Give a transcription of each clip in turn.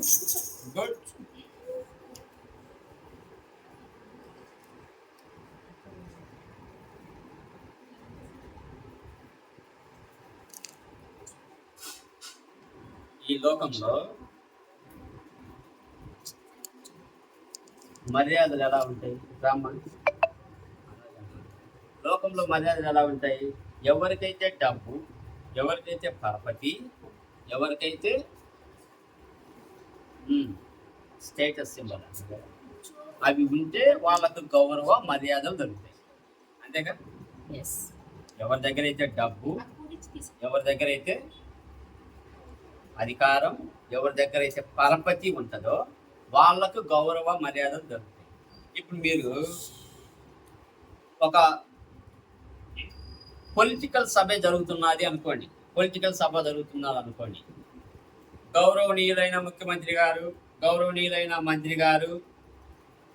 Good. ఈ లోకంలో మర్యాదలు ఎలా ఉంటాయి బ్రాహ్మణ్? లోకంలో మర్యాదలు ఎలా ఉంటాయి? ఎవరికైతే డబ్బు, ఎవరికైతే పరపతి, ఎవరికైతే స్టేటస్ సింబల్ అవి ఉంటే వాళ్ళకు గౌరవ మర్యాదలు దొరుకుతాయి. అంతేగా? ఎవరి దగ్గర అయితే డబ్బు, ఎవరి దగ్గర అయితే అధికారం, ఎవరి దగ్గర అయితే పరపతి ఉంటుందో వాళ్ళకు గౌరవ మర్యాదలు దొరుకుతాయి. ఇప్పుడు మీరు ఒక పొలిటికల్ సభ జరుగుతున్నది అనుకోండి, గౌరవనీయులైన ముఖ్యమంత్రి గారు, గౌరవనీయులైన మంత్రి గారు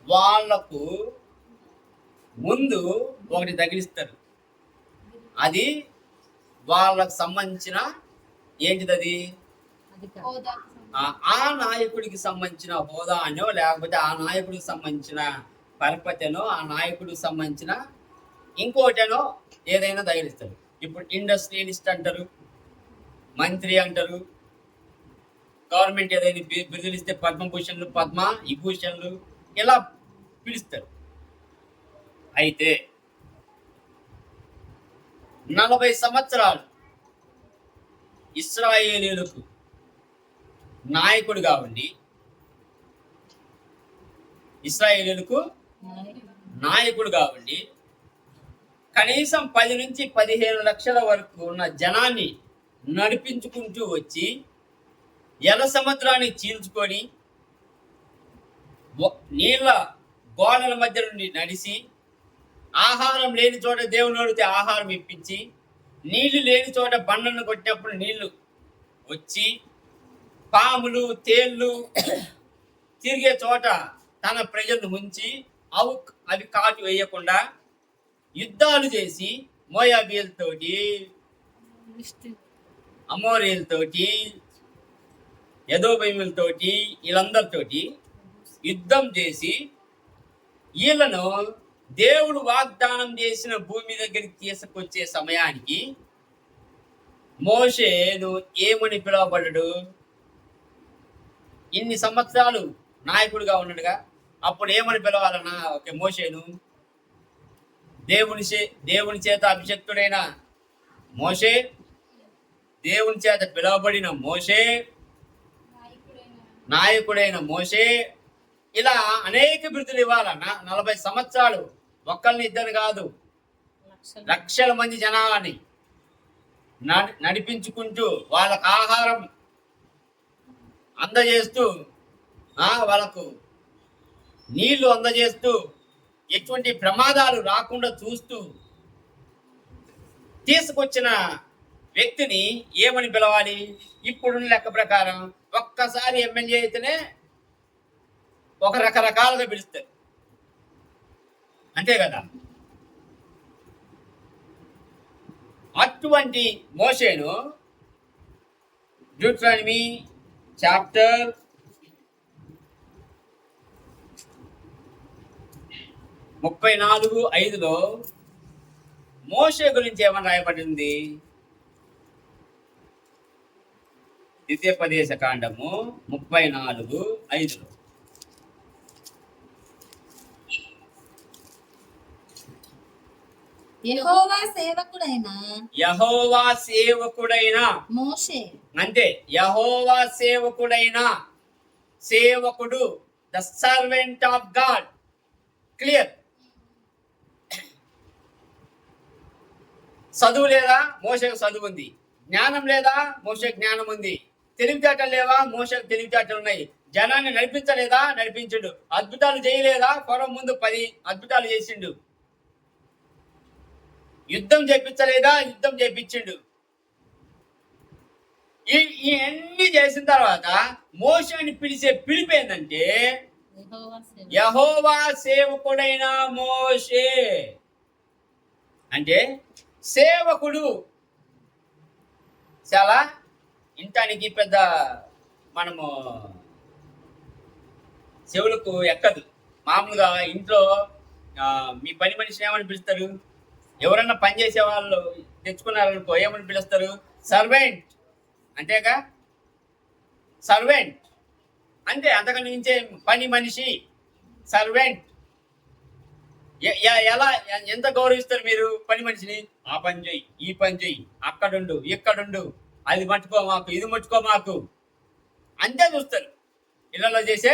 వాళ్లకు ముందు ఒకటి తగిలిస్తారు. అది వాళ్ళకు సంబంధించిన ఏంటిది? ఆ నాయకుడికి సంబంధించిన హోదానో, లేకపోతే ఆ నాయకుడికి సంబంధించిన పరపతినో, ఆ నాయకుడికి సంబంధించిన ఇంకోటనో ఏదైనా తగిలిస్తారు. ఇప్పుడు ఇండస్ట్రియలిస్ట్ అంటారు, మంత్రి అంటారు, గవర్నమెంట్ ఏదైనా బిరుదులు ఇస్తే పద్మభూషణ్లు, పద్మ విభూషణ్లు ఇలా పిలుస్తారు. అయితే 40 సంవత్సరాలు ఇశ్రాయేలీయులకు నాయకుడుగా ఉండి, కనీసం 10 నుంచి 15 లక్షల వరకు ఉన్న జనాన్ని నడిపించుకుంటూ వచ్చి ఎర్ర సముద్రాన్ని చీల్చుకొని నీళ్ళ గోడల మధ్య నుండి నడిచి, ఆహారం లేని చోట దేవుని అడిగితే ఆహారం ఇప్పించి, నీళ్లు లేని చోట బండలను కొట్టినప్పుడు నీళ్లు వచ్చి, పాములు తేళ్లు తిరిగే చోట తన ప్రజలను ఉంచి అవి కాటు వేయకుండా యుద్ధాలు చేసి మోయాబీలతోటి, అమోరీలతోటి, యదోబయములతోటి వీళ్ళందరితోటి యుద్ధం చేసి వీళ్ళను దేవుడు వాగ్దానం చేసిన భూమి దగ్గరికి తీసుకొచ్చే సమయానికి మోషేను ఏమని పిలువబడ్డాడు? ఇన్ని సంవత్సరాలు నాయకుడిగా ఉన్నాడుగా, అప్పుడు ఏమని పిలవాలన్నా? ఓకే, మోషేను దేవుని చేత అభిషక్తుడైన మోషే, దేవుని చేత పిలువబడిన మోషే, నాయకుడైన మోషే, ఇలా అనేక బిరుదులు ఇవ్వాలన్నా 40 సంవత్సరాలు ఒక్కరిని ఇద్దరు కాదు, లక్షల మంది జనాన్ని నడిపించుకుంటూ వాళ్ళకు ఆహారం అందజేస్తూ, వాళ్ళకు నీళ్లు అందజేస్తూ, ఎటువంటి ప్రమాదాలు రాకుండా చూస్తూ తీసుకొచ్చిన వ్యక్తిని ఏమని పిలవాలి? ఇప్పుడున్న లెక్క ప్రకారం ఒక్కసారి ఎమ్మెల్యే అయితేనే ఒక రకరకాలుగా పిలుస్తారు, అంతే కదా? అటువంటి మోషేను డ్యూటరానమీ చాప్టర్ 34:5 మోషే గురించి ఏమని రాయబడింది? ద్వితీయోపదేశ కాండము 34:5 యెహోవా సేవకుడైన మోషే, అంటే యెహోవా సేవకుడు, the servant of God. Clear? చదువు లేదా? మోషేకు చదువు ఉంది. జ్ఞానం లేదా? మోషేకు జ్ఞానం ఉంది. తెలివితేటలు లేవా? మోషేకు తెలివితేటలు ఉన్నాయి. జనాన్ని నడిపించలేదా? నడిపించిండు. అద్భుతాలు చేయలేదా? ఫరో ముందు 10 అద్భుతాలు చేసిండు. యుద్ధం చేయించలేదా? యుద్ధం చేయించిండు. ఇవన్నీ చేసిన తర్వాత మోషేని పిలిచే పిలుపు ఏంటంటే యెహోవా సేవకుడైన మోషే. అంటే సేవకుడు చాలా ఇంటానికి పెద్ద మనము చెవులకు ఎక్కదు. మామూలుగా ఇంట్లో మీ పని మనిషిని ఏమని పిలుస్తారు? ఎవరన్నా పని చేసే వాళ్ళు తెచ్చుకున్నారనుకో ఏమని పిలుస్తారు? సర్వెంట్. అంతేగా, సర్వెంట్ అంటే అంతకన్నా మించే పని మనిషి, సర్వెంట్. ఎలా ఎంత గౌరవిస్తారు మీరు పని మనిషిని? ఆ పని చెయ్యి, ఈ పని చెయ్యి, అక్కడుండు, ఇక్కడుండు, అది మట్టుకో మాకు, ఇది మట్టుకో మాకు, అంతే చూస్తారు ఇళ్లలో చేసే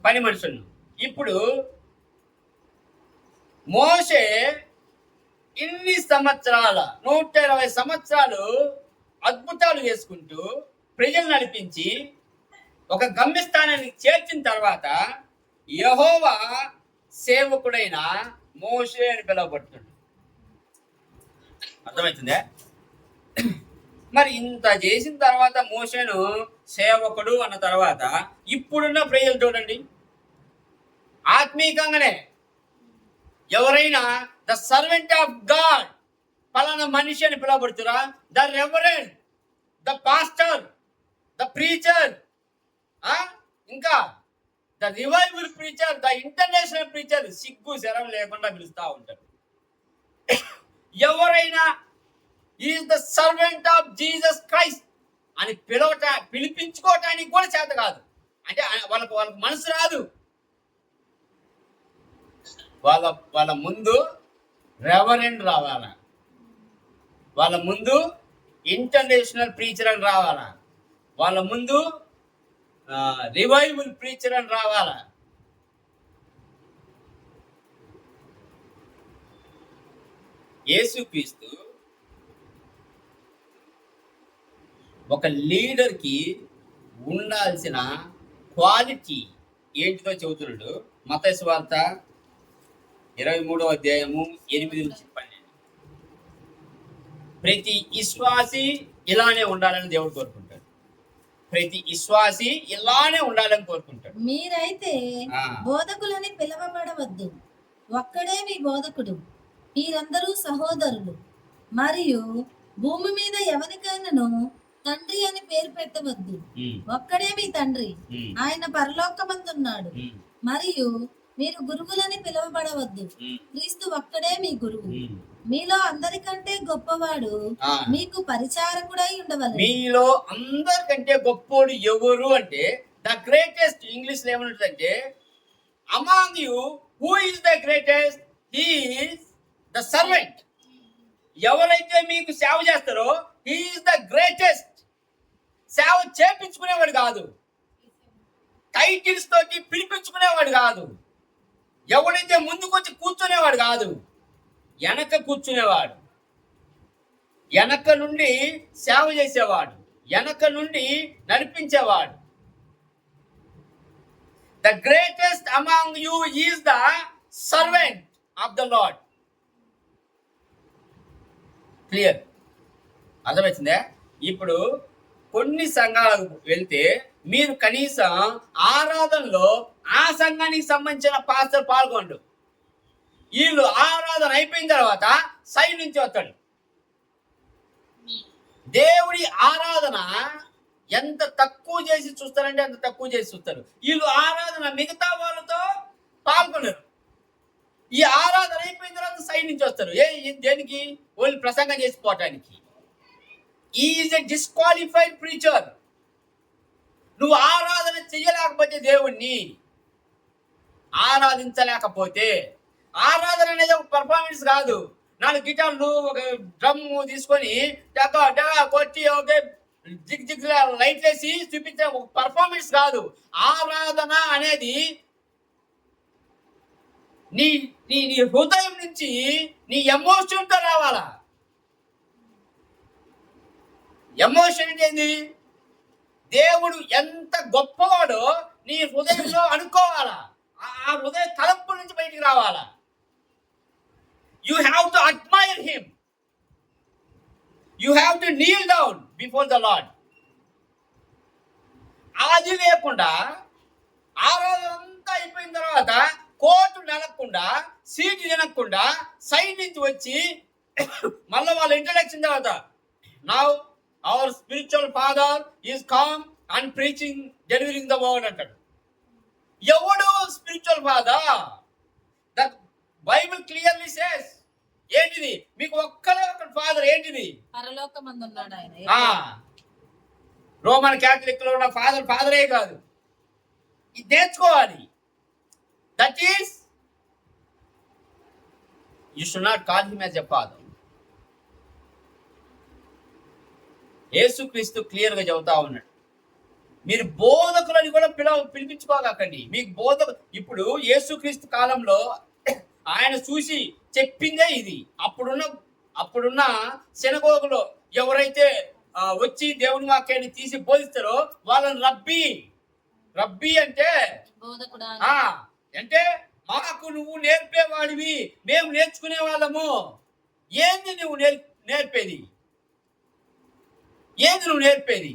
పని మనుషులను. ఇప్పుడు మోషే ఇన్ని సంవత్సరాల 120 సంవత్సరాలు అద్భుతాలు చేసుకుంటూ ప్రజలు నడిపించి ఒక గమ్యస్థానానికి చేర్చిన తర్వాత యెహోవా సేవకుడైన మోషే అని పిలువబడుతుంది. అర్థమవుతుందే? మరి ఇంత చేసిన తర్వాత మోషేను సేవకుడు అన్న తర్వాత ఇప్పుడున్న ప్రజలు చూడండి, ఆత్మీయంగానే ఎవరైనా ద సర్వెంట్ ఆఫ్ గాడ్ పలానా మనిషి అని పిలువబడుతురా? The reverend, the pastor, the preacher, ఇంకా the revival preacher, the international preacher, సిగ్గు శరం లేకుండా పిలుస్తూ ఉంటారు. ఎవరైనా is the servant of Jesus Christ అని పిలిపించుకోవటానికి కూడా చేత కాదు. అంటే వాళ్ళకు మనసు రాదు. వాళ్ళ ముందు రెవరెండ్ రావాలా, వాళ్ళ ముందు ఇంటర్నేషనల్ ప్రీచర్ అని రావాలా, వాళ్ళ ముందు రివైవల్ ప్రీచర్ అని రావాలా. యేసుక్రీస్తు ఒక లీడర్కి ఉండాల్సిన క్వాలిటీ ఏంటిదో చెబుతున్నాడు. మత్తయి సువార్త 23వ అధ్యాయము 8-12. ప్రతి విశ్వాసి ఇలానే ఉండాలని దేవుడు కోరుకుంటాడు. ప్రతి విశ్వాసి ఇలానే ఉండాలని కోరుకుంటాడు. మీరైతే బోధకులని పిలవబడవద్దు, ఒక్కడే మీ బోధకుడు, మీరందరూ సహోదరులు. మరియు భూమి మీద ఎవరికైనాను తండ్రి అని పేరు పెట్టవద్దు, ఒక్కడే మీ తండ్రి, ఆయన పరలోకమందున్నాడు. మరియు మీరు గురువులని పిలువబడవద్దు, క్రీస్తు ఒక్కడే మీ గురువు. మీలో అందరికంటే గొప్పవాడు మీకు పరిచారకుడై ఉండవలెను. మీలో అందరికంటే గొప్పోడు ఎవరు అంటే ద గ్రేటెస్ట్. ఇంగ్లీష్ లో ఏమంటుందంటే among you who is the greatest? He is the servant. ఎవరైతే మీకు సేవ చేస్తారో హీ ఈస్ ద గ్రేటెస్ట్. సేవ చేపించుకునేవాడు కాదు, టైటిల్స్ తోటి పిలిపించుకునేవాడు కాదు, ఎవడైతే ముందుకొచ్చి కూర్చునేవాడు కాదు, వెనక కూర్చునేవాడు, వెనక నుండి సేవ చేసేవాడు, వెనక నుండి నడిపించేవాడు. The greatest among you is the servant of the lord. Clear? అర్థమవుతుందే? ఇప్పుడు కొన్ని సంఘాలకు వెళ్తే మీరు కనీసం ఆరాధనలో ఆ సంఘానికి సంబంధించిన పాస్టర్ పాల్గొండు. వీళ్ళు ఆరాధన అయిపోయిన తర్వాత సైడ్ నుంచి వస్తాడు. దేవుడి ఆరాధన ఎంత తక్కువ చేసి చూస్తారంటే అంత తక్కువ చేసి చూస్తారు. వీళ్ళు ఆరాధన మిగతా వాళ్ళతో పాల్గొనరు. ఈ ఆరాధన అయిపోయిన తర్వాత సైడ్ నుంచి వస్తారు. దేనికి? వాళ్ళు ప్రసంగం చేసిపోవటానికి. Is a disqualified preacher. నువ్వు ఆరాధన చెయ్యలేకపోతే, దేవుణ్ణి ఆరాధించలేకపోతే, ఆరాధన అనేది ఒక పర్ఫార్మెన్స్ కాదు. 4 గిటార్లు ఒక డ్రమ్ తీసుకొని కొట్టి ఓకే జిగ్ జిగ్ లైట్ వేసి చూపించే ఒక పర్ఫార్మెన్స్ కాదు. ఆరాధన అనేది నీ నీ నీ హృదయం నుంచి నీ ఎమోషన్తో రావాలా. ఎమోషన్ ఏంటి? దేవుడు ఎంత గొప్పవాడో నీ హృదయంలో అనుకోవాలా. ఆ హృదయ తలంపు నుంచి బయటికి రావాలా. You have to admire him. You have to Neel down before the lord. అది లేకుండా ఆరాధన అంతా అయిపోయిన తర్వాత కోర్టు నెలకుండా, సీటు తినకుండా సైడ్ నుంచి వచ్చి మళ్ళీ వాళ్ళ ఇంట్రడక్షన్ తర్వాత now our spiritual father is come and preaching, delivering the word అంటాడు. ఎవడు spiritual father? The Bible clearly says. ఏంటిది? మీకు ఒక్కడే ఒక ఫాదర్. ఏంటిది? పరలోకమందున్నాడు ఆయన. రోమన్ క్యాథలిక్ లో ఉన్న ఫాదరే కాదు. ఇది నేర్చుకోవాలి. That is you should not call him as a father. యేసుక్రీస్తు క్లియర్ గా చెబుతా ఉన్నాడు, మీరు బోధకులని కూడా పిలిపించుకోకండి. మీకు ఇప్పుడు యేసుక్రీస్తు కాలంలో ఆయన చూసి చెప్పిందే ఇది. అప్పుడున్న సినగోగులో ఎవరైతే వచ్చి దేవుని వాక్యాన్ని తీసి బోధిస్తారో వాళ్ళని రబ్బీ అంటే అంటే మాకు నువ్వు నేర్పేవాడివి, మేము నేర్చుకునే వాళ్ళము. ఏంది నువ్వు నేర్పేది? ఏంది నువ్వు నేర్పేది?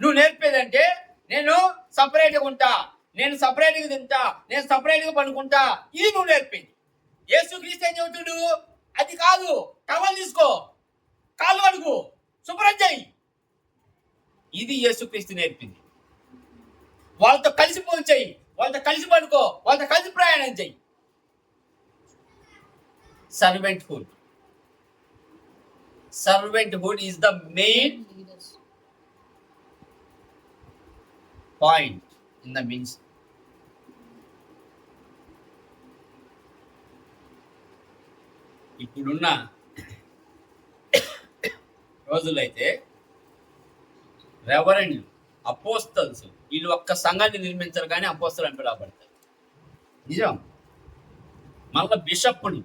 నువ్వు నేర్పేది అంటే నేను సపరేట్గా ఉంటా, నేను సపరేట్గా తింటా, నేను సపరేట్గా పడుకుంటా, ఇది నువ్వు నేర్పేది. యేసుక్రీస్తు ఏం చెబుతుడు? అది కాదు. టవల్ తీసుకో, కాళ్ళు కడుగు, శుభ్రం చెయ్యి. ఇది యేసుక్రీస్తు నేర్పింది. వాళ్ళతో కలిసి పోయి చెయ్యి, వాళ్ళతో కలిసి పడుకో, వాళ్ళతో కలిసి ప్రయాణం చెయ్యి. Servanthood is the main point in the ministry. ఇప్పుడున్న రోజులైతే రెవరెండ్ అపోస్తల్స్ వీళ్ళు ఒక్క సంఘాన్ని నిర్మించరు కానీ అపోస్తలు అని పిలవబడతారు. నిజం. మళ్ళీ బిషప్పులు,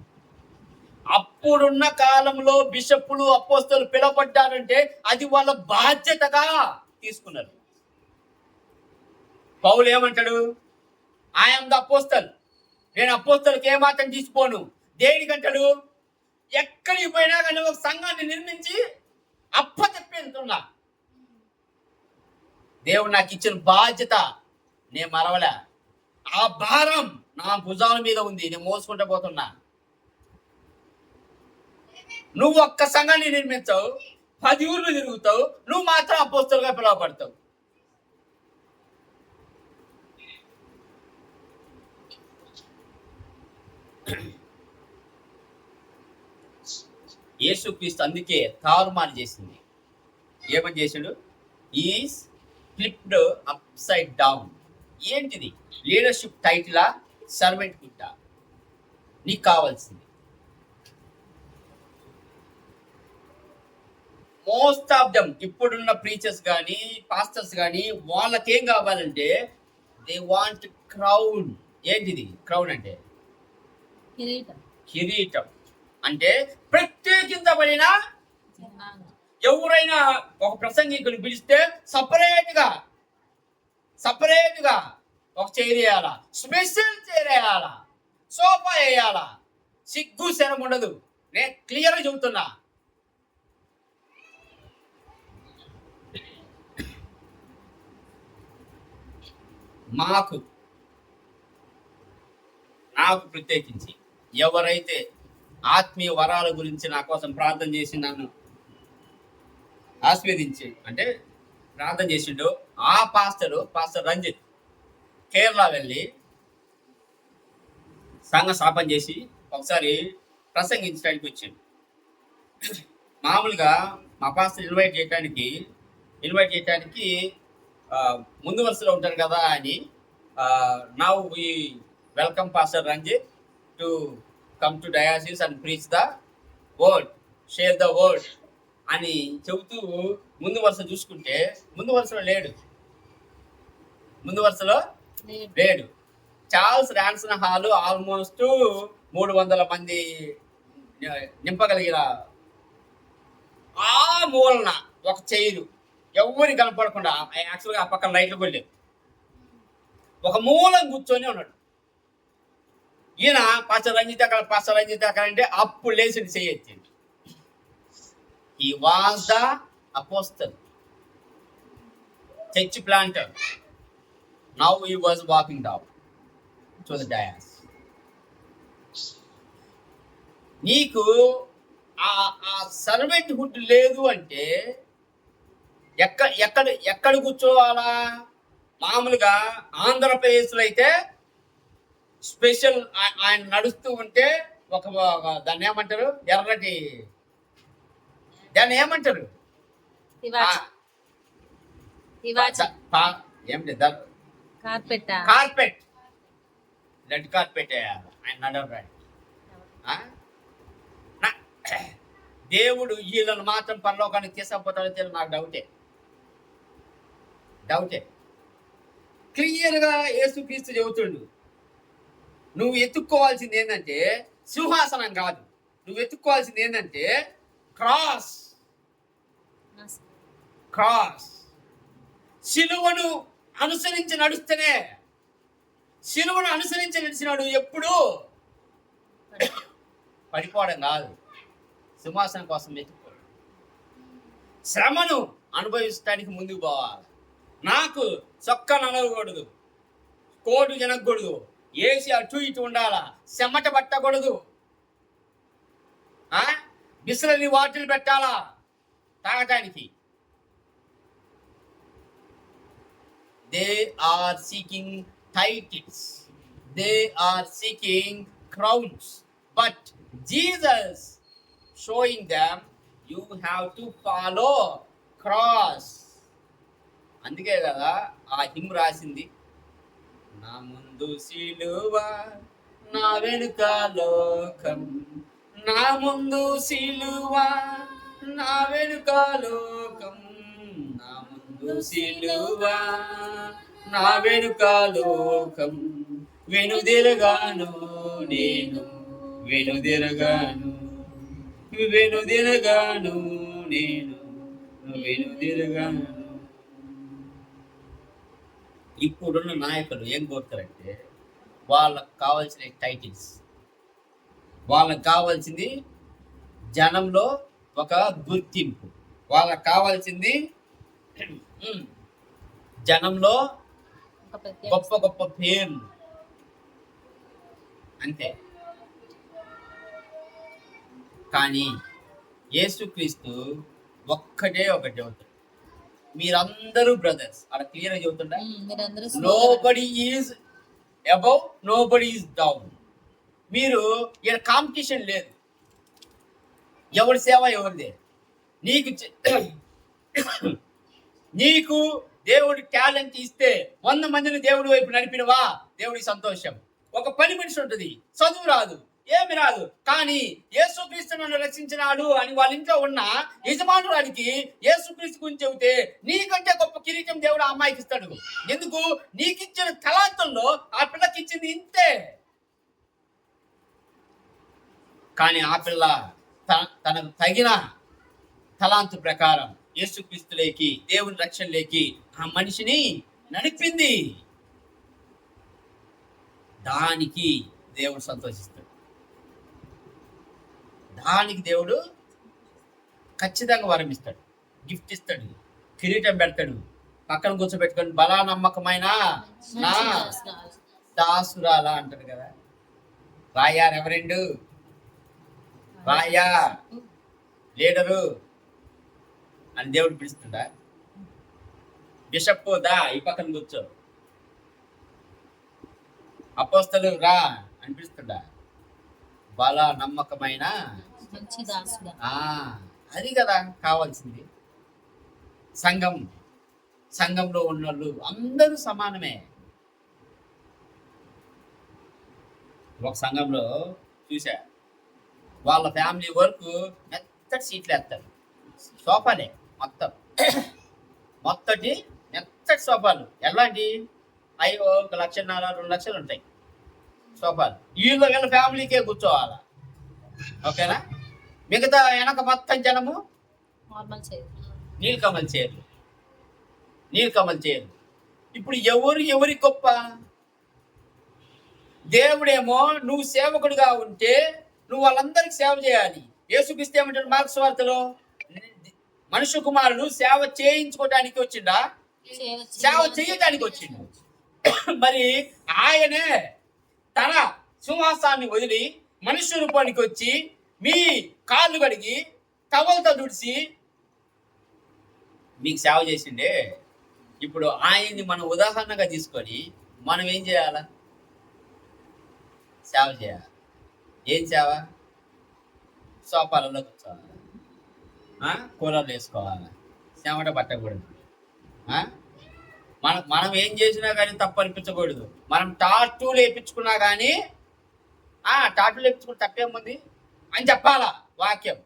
అప్పుడున్న కాలంలో బిషప్పులు అపోస్తలు పిలవబడ్డారంటే అది వాళ్ళ బాధ్యతగా తీసుకున్నారు. పౌలు ఏమంటాడు? I'm the apostle. నేను అపోస్తలకి ఏమాత్రం తీసిపోను. దేనికంటాడు? ఎక్కడికి పోయినా కానీ ఒక సంఘాన్ని నిర్మించి అప్పచెప్పేస్తున్నా. దేవుడు నాకు ఇచ్చిన బాధ్యత నేను మరవలే. ఆ భారం నా భుజాల మీద ఉంది, నేను మోసుకుంటూ పోతున్నా. నువ్వు ఒక్క సంఘాన్ని నిర్మించావు, 10 ఊర్లు తిరుగుతావు, నువ్వు మాత్రం అపోస్తలుగా పిలువబడతావు. యేసుక్రీస్తు అందుకే తారుమారు చేసింది. ఏమని చేసాడు? Is flipped upside down. ఏంటిది? లీడర్షిప్ టైటిలా, సర్వెంట్ హుడ్డా? నీకు కావాల్సింది. మోస్ట్ ఆఫ్ దెమ్ ఇప్పుడున్న ప్రీచర్స్ కానీ పాస్టర్స్ కానీ వాళ్ళకేం కావాలంటే దే వాంట్ క్రౌన్. ఏంటిది క్రౌన్ అంటే? కిరీటం. అంటే ప్రత్యేకించబడిన ఎవరైనా ఒక ప్రసంగికుని పిలిస్తే సపరేట్ గా ఒక చైర్ వేయాలా, స్పెషల్ చైర్ వేయాలా, సోఫా వేయాలా, సిగ్గు శరం ఉండదు. నేను క్లియర్గా చెబుతున్నా. నాకు ప్రత్యేకించి ఎవరైతే ఆత్మీయ వరాల గురించి నా కోసం ప్రార్థన చేసి నన్ను ఆస్వాదించి అంటే ప్రార్థన చేసిండో ఆ పాస్టర్ రంజిత్ కేరళ వెళ్ళి సంఘ స్థాపన చేసి ఒకసారి ప్రసంగించడానికి వచ్చాడు. మామూలుగా మా పాస్టర్ ఇన్వైట్ చేయడానికి ముందు వరుసలో ఉంటారు కదా అని now we welcome pastor Ranjith to come to diocese and preach the word, share the word అని చెబుతూ ముందు వరుస చూసుకుంటే ముందు వరుసలో లేడు. చార్ల్స్ ర్యాన్సన్ హాల్ ఆల్మోస్ట్ 300 మంది నింపగలిగిన ఆ మూలన ఒక చైరు ఎవరి కనపడకుండా, యాక్చువల్గా ఆ పక్కన లైట్లు కూడా లేవు, ఒక మూలం కూర్చొని ఉన్నాడు. ఈయన పాస్టర్ రంజిత్ అక్కడ అంటే అప్పుడు లేచి చేయొచ్చింది. He was the apostle, church planter. Now he was walking down to the dais. నీకు ఆ సర్వెంట్ హుడ్ లేదు అంటే ఎక్కడ కూర్చోవాలా? మామూలుగా ఆంధ్రప్రదేశ్లో అయితే స్పెషల్ ఆయన నడుస్తూ ఉంటే దాన్ని ఏమంటారు, ఎర్రటి, దాన్ని ఏమంటారు, తివాచి తివాచి ఏమిటి, కార్పెట్, రెడ్ కార్పెట్ ఆయన నడవడానికి. దేవుడు వీళ్ళని మాత్రం పరలోకానికి తీసుకపోతాడో తెలియదు, నాకు డౌటే. క్లియర్గా యేసుక్రీస్తు చెబుతుండు, నువ్వు ఎత్తుక్కోవాల్సింది ఏంటంటే సింహాసనం కాదు, నువ్వు ఎత్తుక్కోవాల్సింది ఏంటంటే క్రాస్. సిలువను అనుసరించి నడుస్తేనే, సిలువను అనుసరించి నడిచినాడు ఎప్పుడు పడిపోవడం కాదు, సింహాసనం కోసం వెతుక్కోవడం. శ్రమను అనుభవించడానికి ముందుకు పోవాలి. నాకు చొక్కా నలగకూడదు, కోటు జనకూడదు, ఏసి అటు ఇటు ఉండాలా, చెమట పట్టకూడదు, బిస్లరీ వాటిల్ పెట్టాలా తాగటానికి. They are seeking titles, they are seeking crowns, but Jesus showing them you have to follow cross. అందుకే కదా ఆ హిమ్ రాసింది, నా ముందు సిలువ నా వెనుక లోకం, నా ముందు సిలువ నా వెనుక లోకం, నా ముందు సిలువ నా వెనుక లోకం, వెనుదిరగాను నేను, వెనుదిరగాను నేను, వెనుదిరగాను. ఇప్పుడున్న నాయకులు ఏం కోరుతారంటే వాళ్ళకు కావాల్సిన టైటిల్స్, వాళ్ళకు కావాల్సింది జనంలో ఒక గుర్తింపు, వాళ్ళకు కావాల్సింది జనంలో గొప్ప గొప్ప పేర్లు, అంతే. కానీ యేసుక్రీస్తు ఒకటే చెబుతాడు, మీరందరూ బ్రదర్స్. అలా క్లియర్ గా చెబుతుంటా, nobody is above, nobody is down. మీరు ఇక్కడ కాంపిటీషన్ లేదు, ఎవరి సేవ ఎవరిదే. నీకు దేవుడు టాలెంట్ ఇస్తే 100 మందిని దేవుడి వైపు నడిపినవా, దేవుడికి సంతోషం. ఒక పని మనిషి ఉంటుంది, చదువు రాదు, ఏమి రాదు, కానీ యేసుక్రీస్తు నన్ను రక్షించినాడు అని వాళ్ళ ఇంట్లో ఉన్న యజమానురానికి యేసుక్రీస్తు గురించి చెబితే నీకంటే గొప్ప కిరీటం దేవుడు ఆ అమ్మాయికి ఇస్తాడు. ఎందుకు? నీకిచ్చిన తలాంతంలో ఆ పిల్లకి ఇచ్చింది ఇంతే. కానీ ఆ పిల్ల తనకు తగిన తలాంతు ప్రకారం యేసుక్రీస్తులేకి, దేవుని రక్షణలేకి ఆ మనిషిని నడిపింది. దానికి దేవుడు సంతోషిస్తాడు, దానికి దేవుడు ఖచ్చితంగా వరం ఇస్తాడు, గిఫ్ట్ ఇస్తాడు, కిరీటం పెడతాడు, పక్కన కూర్చోబెట్టుకొని బలా నమ్మకమైన నా దాసురాలా అంటాడు కదా. రాయా రెవరెండు, రాయా లీడరు అని దేవుడు పిలుస్తుందా? బిషప్ దా ఈ పక్కన కూర్చో, అపోస్తలు రా అని పిలుస్తుందా? బల నమ్మకమైన అది కదా కావాల్సింది. సంఘంలో ఉన్నోళ్ళు అందరూ సమానమే. ఒక సంఘంలో చూసా, వాళ్ళ ఫ్యామిలీ వరకు మెత్తటి సీట్లు వేస్తారు, సోఫాలే మొత్తటి మెత్తటి సోఫాలు. ఎలాంటి 1,00,000 2 లక్షలు ఉంటాయి సోఫాలు. వీళ్ళ ఫ్యామిలీకే కూర్చోవాలా, ఓకేనా? మిగతా వెనక మొత్తం జనము నీలకమల్ చైర్లు. ఇప్పుడు ఎవరి గొప్ప? దేవుడేమో నువ్వు సేవకుడిగా ఉంటే నువ్వు వాళ్ళందరికి సేవ చేయాలి. యేసుక్రీస్తు ఏమంటాడు మార్కు సువార్తలో? మనుష్య కుమారుడు సేవ చేయించుకోవడానికి వచ్చిండా? సేవ చేయడానికి వచ్చిండు. మరి ఆయనే తన సింహాసాన్ని వదిలి మనుష్య రూపానికి వచ్చి మీ కాళ్ళు కడిగి టవల్తో తుడిచి మీకు సేవ చేసిండే. ఇప్పుడు ఆయన్ని మనం ఉదాహరణగా తీసుకొని మనం ఏం చేయాలా? సేవ చేయాలి. ఏం సేవ? సోఫాలలో కూర్చోవాలి, కూలర్లు వేసుకోవాలి, చెమట పట్టకూడదు. ఆ? మనం ఏం చేసినా కానీ తప్పు అనిపించకూడదు. మనం టాటూలు వేయించుకున్నా కానీ టాటూలు వేయించుకుని తప్పేముంది అని చెప్పాలా వాక్యం.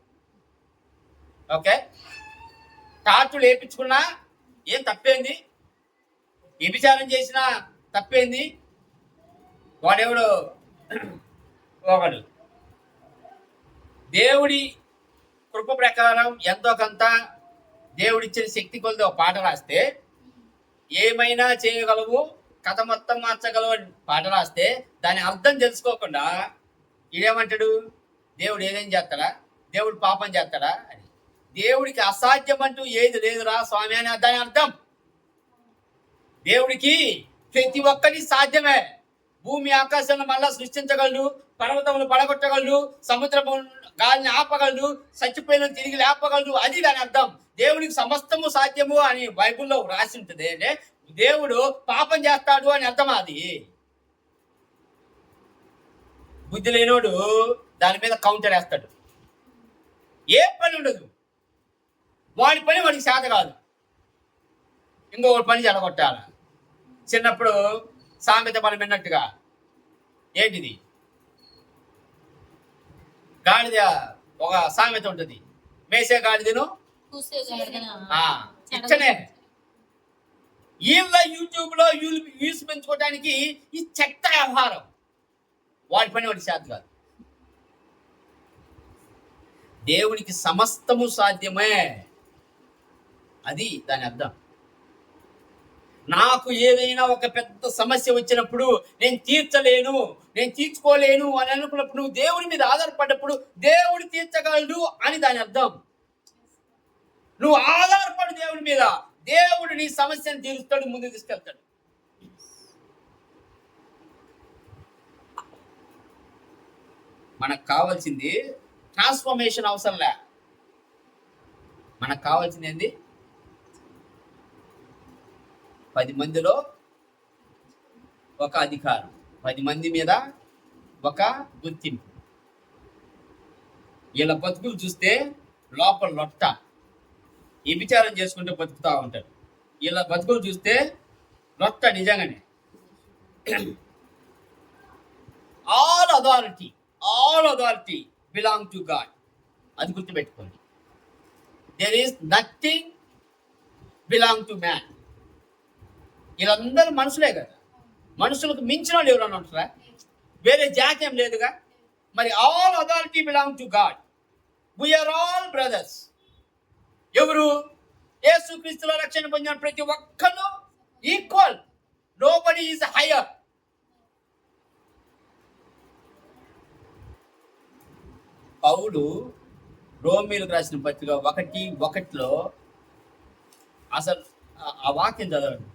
ఓకే, టాటూలు వేయించుకున్నా ఏం తప్పేంది? వ్యభిచారం చేసినా తప్పేంది? వాడెవడు ఒకడు దేవుడి కృప ప్రకారం ఎంతో కొంత దేవుడిచ్చిన శక్తి కొలది ఒక పాట రాస్తే ఏమైనా చేయగలవు, కథ మొత్తం మార్చగలవు అని పాట రాస్తే దాని అర్థం తెలుసుకోకుండా ఈడేమంటాడు? దేవుడు ఏదేం చేస్తాడా? దేవుడు పాపం చేస్తాడా అని. దేవుడికి అసాధ్యం అంటూ ఏది లేదురా స్వామి అని దాని అర్థం. దేవుడికి ప్రతి ఒక్కరి సాధ్యమే. భూమి ఆకాశాలను మళ్ళా సృష్టించగలడు, పర్వతములు పడగొట్టగలడు, సముద్రము గాలిని ఆపగలడు, చచ్చిపోయిన తిరిగి లేపగలడు. అది దాని అర్థం. దేవుడికి సమస్తము సాధ్యము అని బైబిల్లో రాసి ఉంటుంది. అంటే దేవుడు పాపం చేస్తాడు అని అర్థం. అది బుద్ధి లేనోడు దాని మీద కౌంటర్ వేస్తాడు. ఏ పని ఉండదు, వాడి పని వాడికి చేత కాదు, ఇంకొకటి పని చెడగొట్టాల. చిన్నప్పుడు సామెత మనం విన్నట్టుగా ఏంటిది, గాడిద ఒక సామెత ఉంటుంది, మేసే గాడిదను ఇచ్చనే. వీళ్ళ యూట్యూబ్ లో వ్యూస్ పెంచుకోవడానికి ఈ చెత్త వ్యవహారం. వాడి పని వాడి చేత కాదు. దేవునికి సమస్తము సాధ్యమే, అది దాని అర్థం. నాకు ఏదైనా ఒక పెద్ద సమస్య వచ్చినప్పుడు నేను తీర్చలేను, నేను తీర్చుకోలేను అని అనుకున్నప్పుడు నువ్వు దేవుడి మీద ఆధారపడ్డప్పుడు దేవుడు తీర్చగలడు అని దాని అర్థం. నువ్వు ఆధారపడు దేవుడి మీద, దేవుడు నీ సమస్యను తీరుస్తాడు, ముందుకు తీసుకెళ్తాడు. మనకు కావాల్సింది ట్రాన్స్ఫర్మేషన్ అవసరంలే. మనకు కావాల్సింది ఏంది? 10 మందిలో ఒక అధికారం, 10 మంది మీద ఒక గుర్తింపు. వీళ్ళ బతుకులు చూస్తే లోపల లొట్ట, వ్యభిచారం చేసుకుంటూ బతుకుతూ ఉంటారు. వీళ్ళ బతుకులు చూస్తే లొట్ట నిజంగానే. All authority belong to God. అది గుర్తుపెట్టుకోండి. There is nothing belong to man. వీళ్ళందరూ మనుషులే కదా, మనుషులకు మించిన వాళ్ళు ఎవరన్నా ఉంటారా? వేరే జాతి ఏం లేదుగా. మరి all authority belong to God. We are all brothers. ఎవరు? యేసుక్రీస్తులో రక్షణ పొందిన ప్రతి ఒక్కరు ఈక్వల్. Nobody is higher. పౌలు రోమీయులకు రాసిన పత్రిక 1:1 అసలు ఆ వాక్యం చదవండి.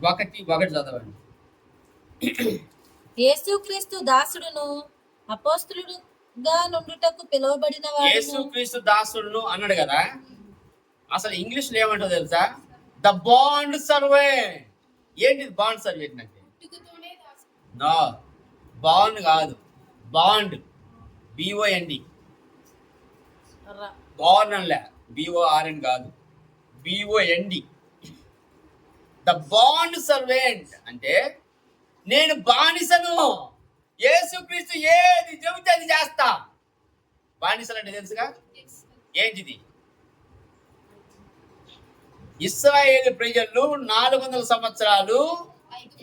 1:1 చదవండి. యేసుక్రీస్తు దాసుడును అపోస్తలుడుగా నుండుటకు పిలువబడిన వాడు. యేసుక్రీస్తు దాసుడును అన్నాడు కదా. అసలు ఇంగ్లీష్ లో ఏమంటో తెలుసా? The bond servant. ఏంటి బాండ్ సర్వెంట్ అంటే? నో, బాండ్ కాదు, బాండ్. BOND. బాండ్ అనలే, BORN కాదు, BOND. ద బాండ్ సర్వెంట్ అంటే నేను బానిసను, యేసుక్రీస్తు ఏది చెబితే అది చేస్తా. బానిసలు అంటే తెలుసుగా ఏంటిది? ఇశ్రాయేలు ప్రజలు 400 సంవత్సరాలు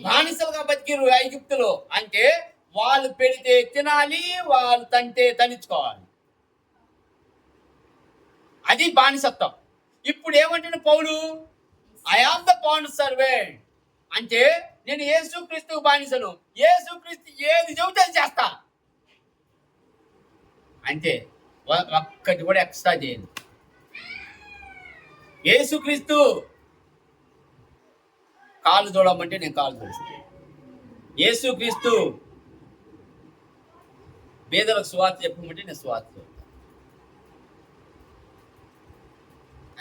బానిసలుగా బతికిరు ఐగుప్తులో. అంటే వాళ్ళు పెడితే తినాలి, వాళ్ళు తంటే తనిచ్చుకోవాలి. అది బానిసత్వం. ఇప్పుడు ఏమంటున్న పౌలు? I am the bond servant. అంటే నేను యేసుక్రీస్తుకు బానిసను, యేసుక్రీస్తు ఏది చెబితే చేస్తా. అంటే ఒక్కటి కూడా ఎక్స్ట్రా చేయను. యేసుక్రీస్తు కాళ్ళు తోడమంటే నేను కాళ్ళు తోడుస్తాను. యేసుక్రీస్తు పేదలకు సువార్త చెప్పమంటే నేను సువార్త చెప్తాను.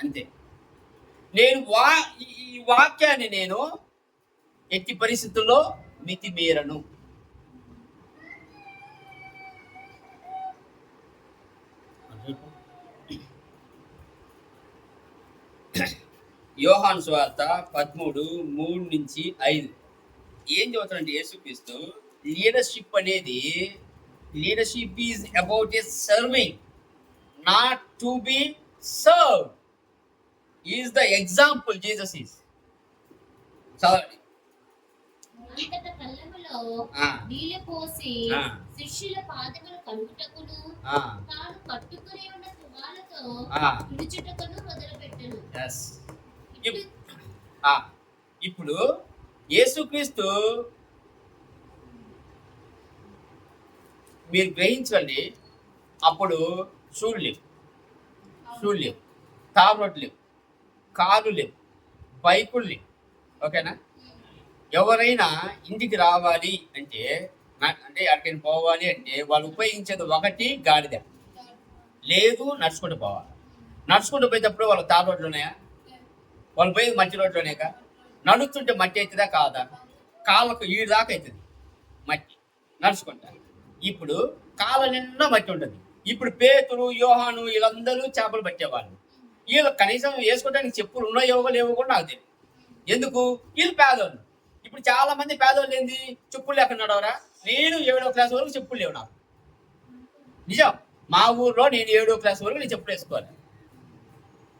అంతే. నేను ఈ వాక్యాన్ని నేను ఎట్టి పరిస్థితుల్లో మితిమీరను. యోహాను సువార్త 13:3-5 ఏం చదువుతారంటే యేసుక్రీస్తు లీడర్షిప్ అనేది, leadership is about a serving, not to be serve. Is the example Jesus is. చదవండి. అంతట కళ్ళములో ఆ, నీళ్లు పోసి ఆ, శిష్యుల పాదములు కడుగుటకును ఆ, తాను కట్టుకుని ఉన్న తువాలతో ఆ, తుడుచుటకును మొదలుపెట్టెను. yes. ఆ, ఇప్పుడు యేసుక్రీస్తు మీరు గ్రహించండి, అప్పుడు షూలు లేవు, తాబరోట్లు లేవు, కార్లు లేవు, బైకులు లేవు. ఓకేనా? ఎవరైనా ఇంటికి రావాలి అంటే, అంటే ఎక్కడికైనా పోవాలి అంటే వాళ్ళు ఉపయోగించేది ఒకటి గాడిద, లేదు నడుచుకుంటూ పోవాలి. నడుచుకుంటూ పోయేటప్పుడు వాళ్ళ తార్ రోడ్లు ఉన్నాయా? వాళ్ళు పోయేది మట్టి రోడ్లోనేక. నడుస్తుంటే మట్టి అవుతుందా కాదా? కాళ్ళకు ఈడు దాకా అవుతుంది మట్టి నడుచుకుంటా. ఇప్పుడు కాళ్ళ నిండా మట్టి ఉంటుంది. ఇప్పుడు పేతురు, యోహాను వీళ్ళందరూ చేపలు పట్టేవాళ్ళు. వీళ్ళు కనీసం వేసుకోవడానికి చెప్పులు ఉన్నాయో లేవో కూడా నాకు తెలియదు. ఎందుకు? వీళ్ళు పేదోళ్ళు. ఇప్పుడు చాలా మంది పేదోళ్ళు ఏంది, చెప్పులు లేకుండా నడవరా? నేను 7వ క్లాస్ వరకు చెప్పులు లేవు నాకు. నిజం, మా ఊర్లో నేను 7వ క్లాస్ వరకు నేను చెప్పులు వేసుకోవాలి.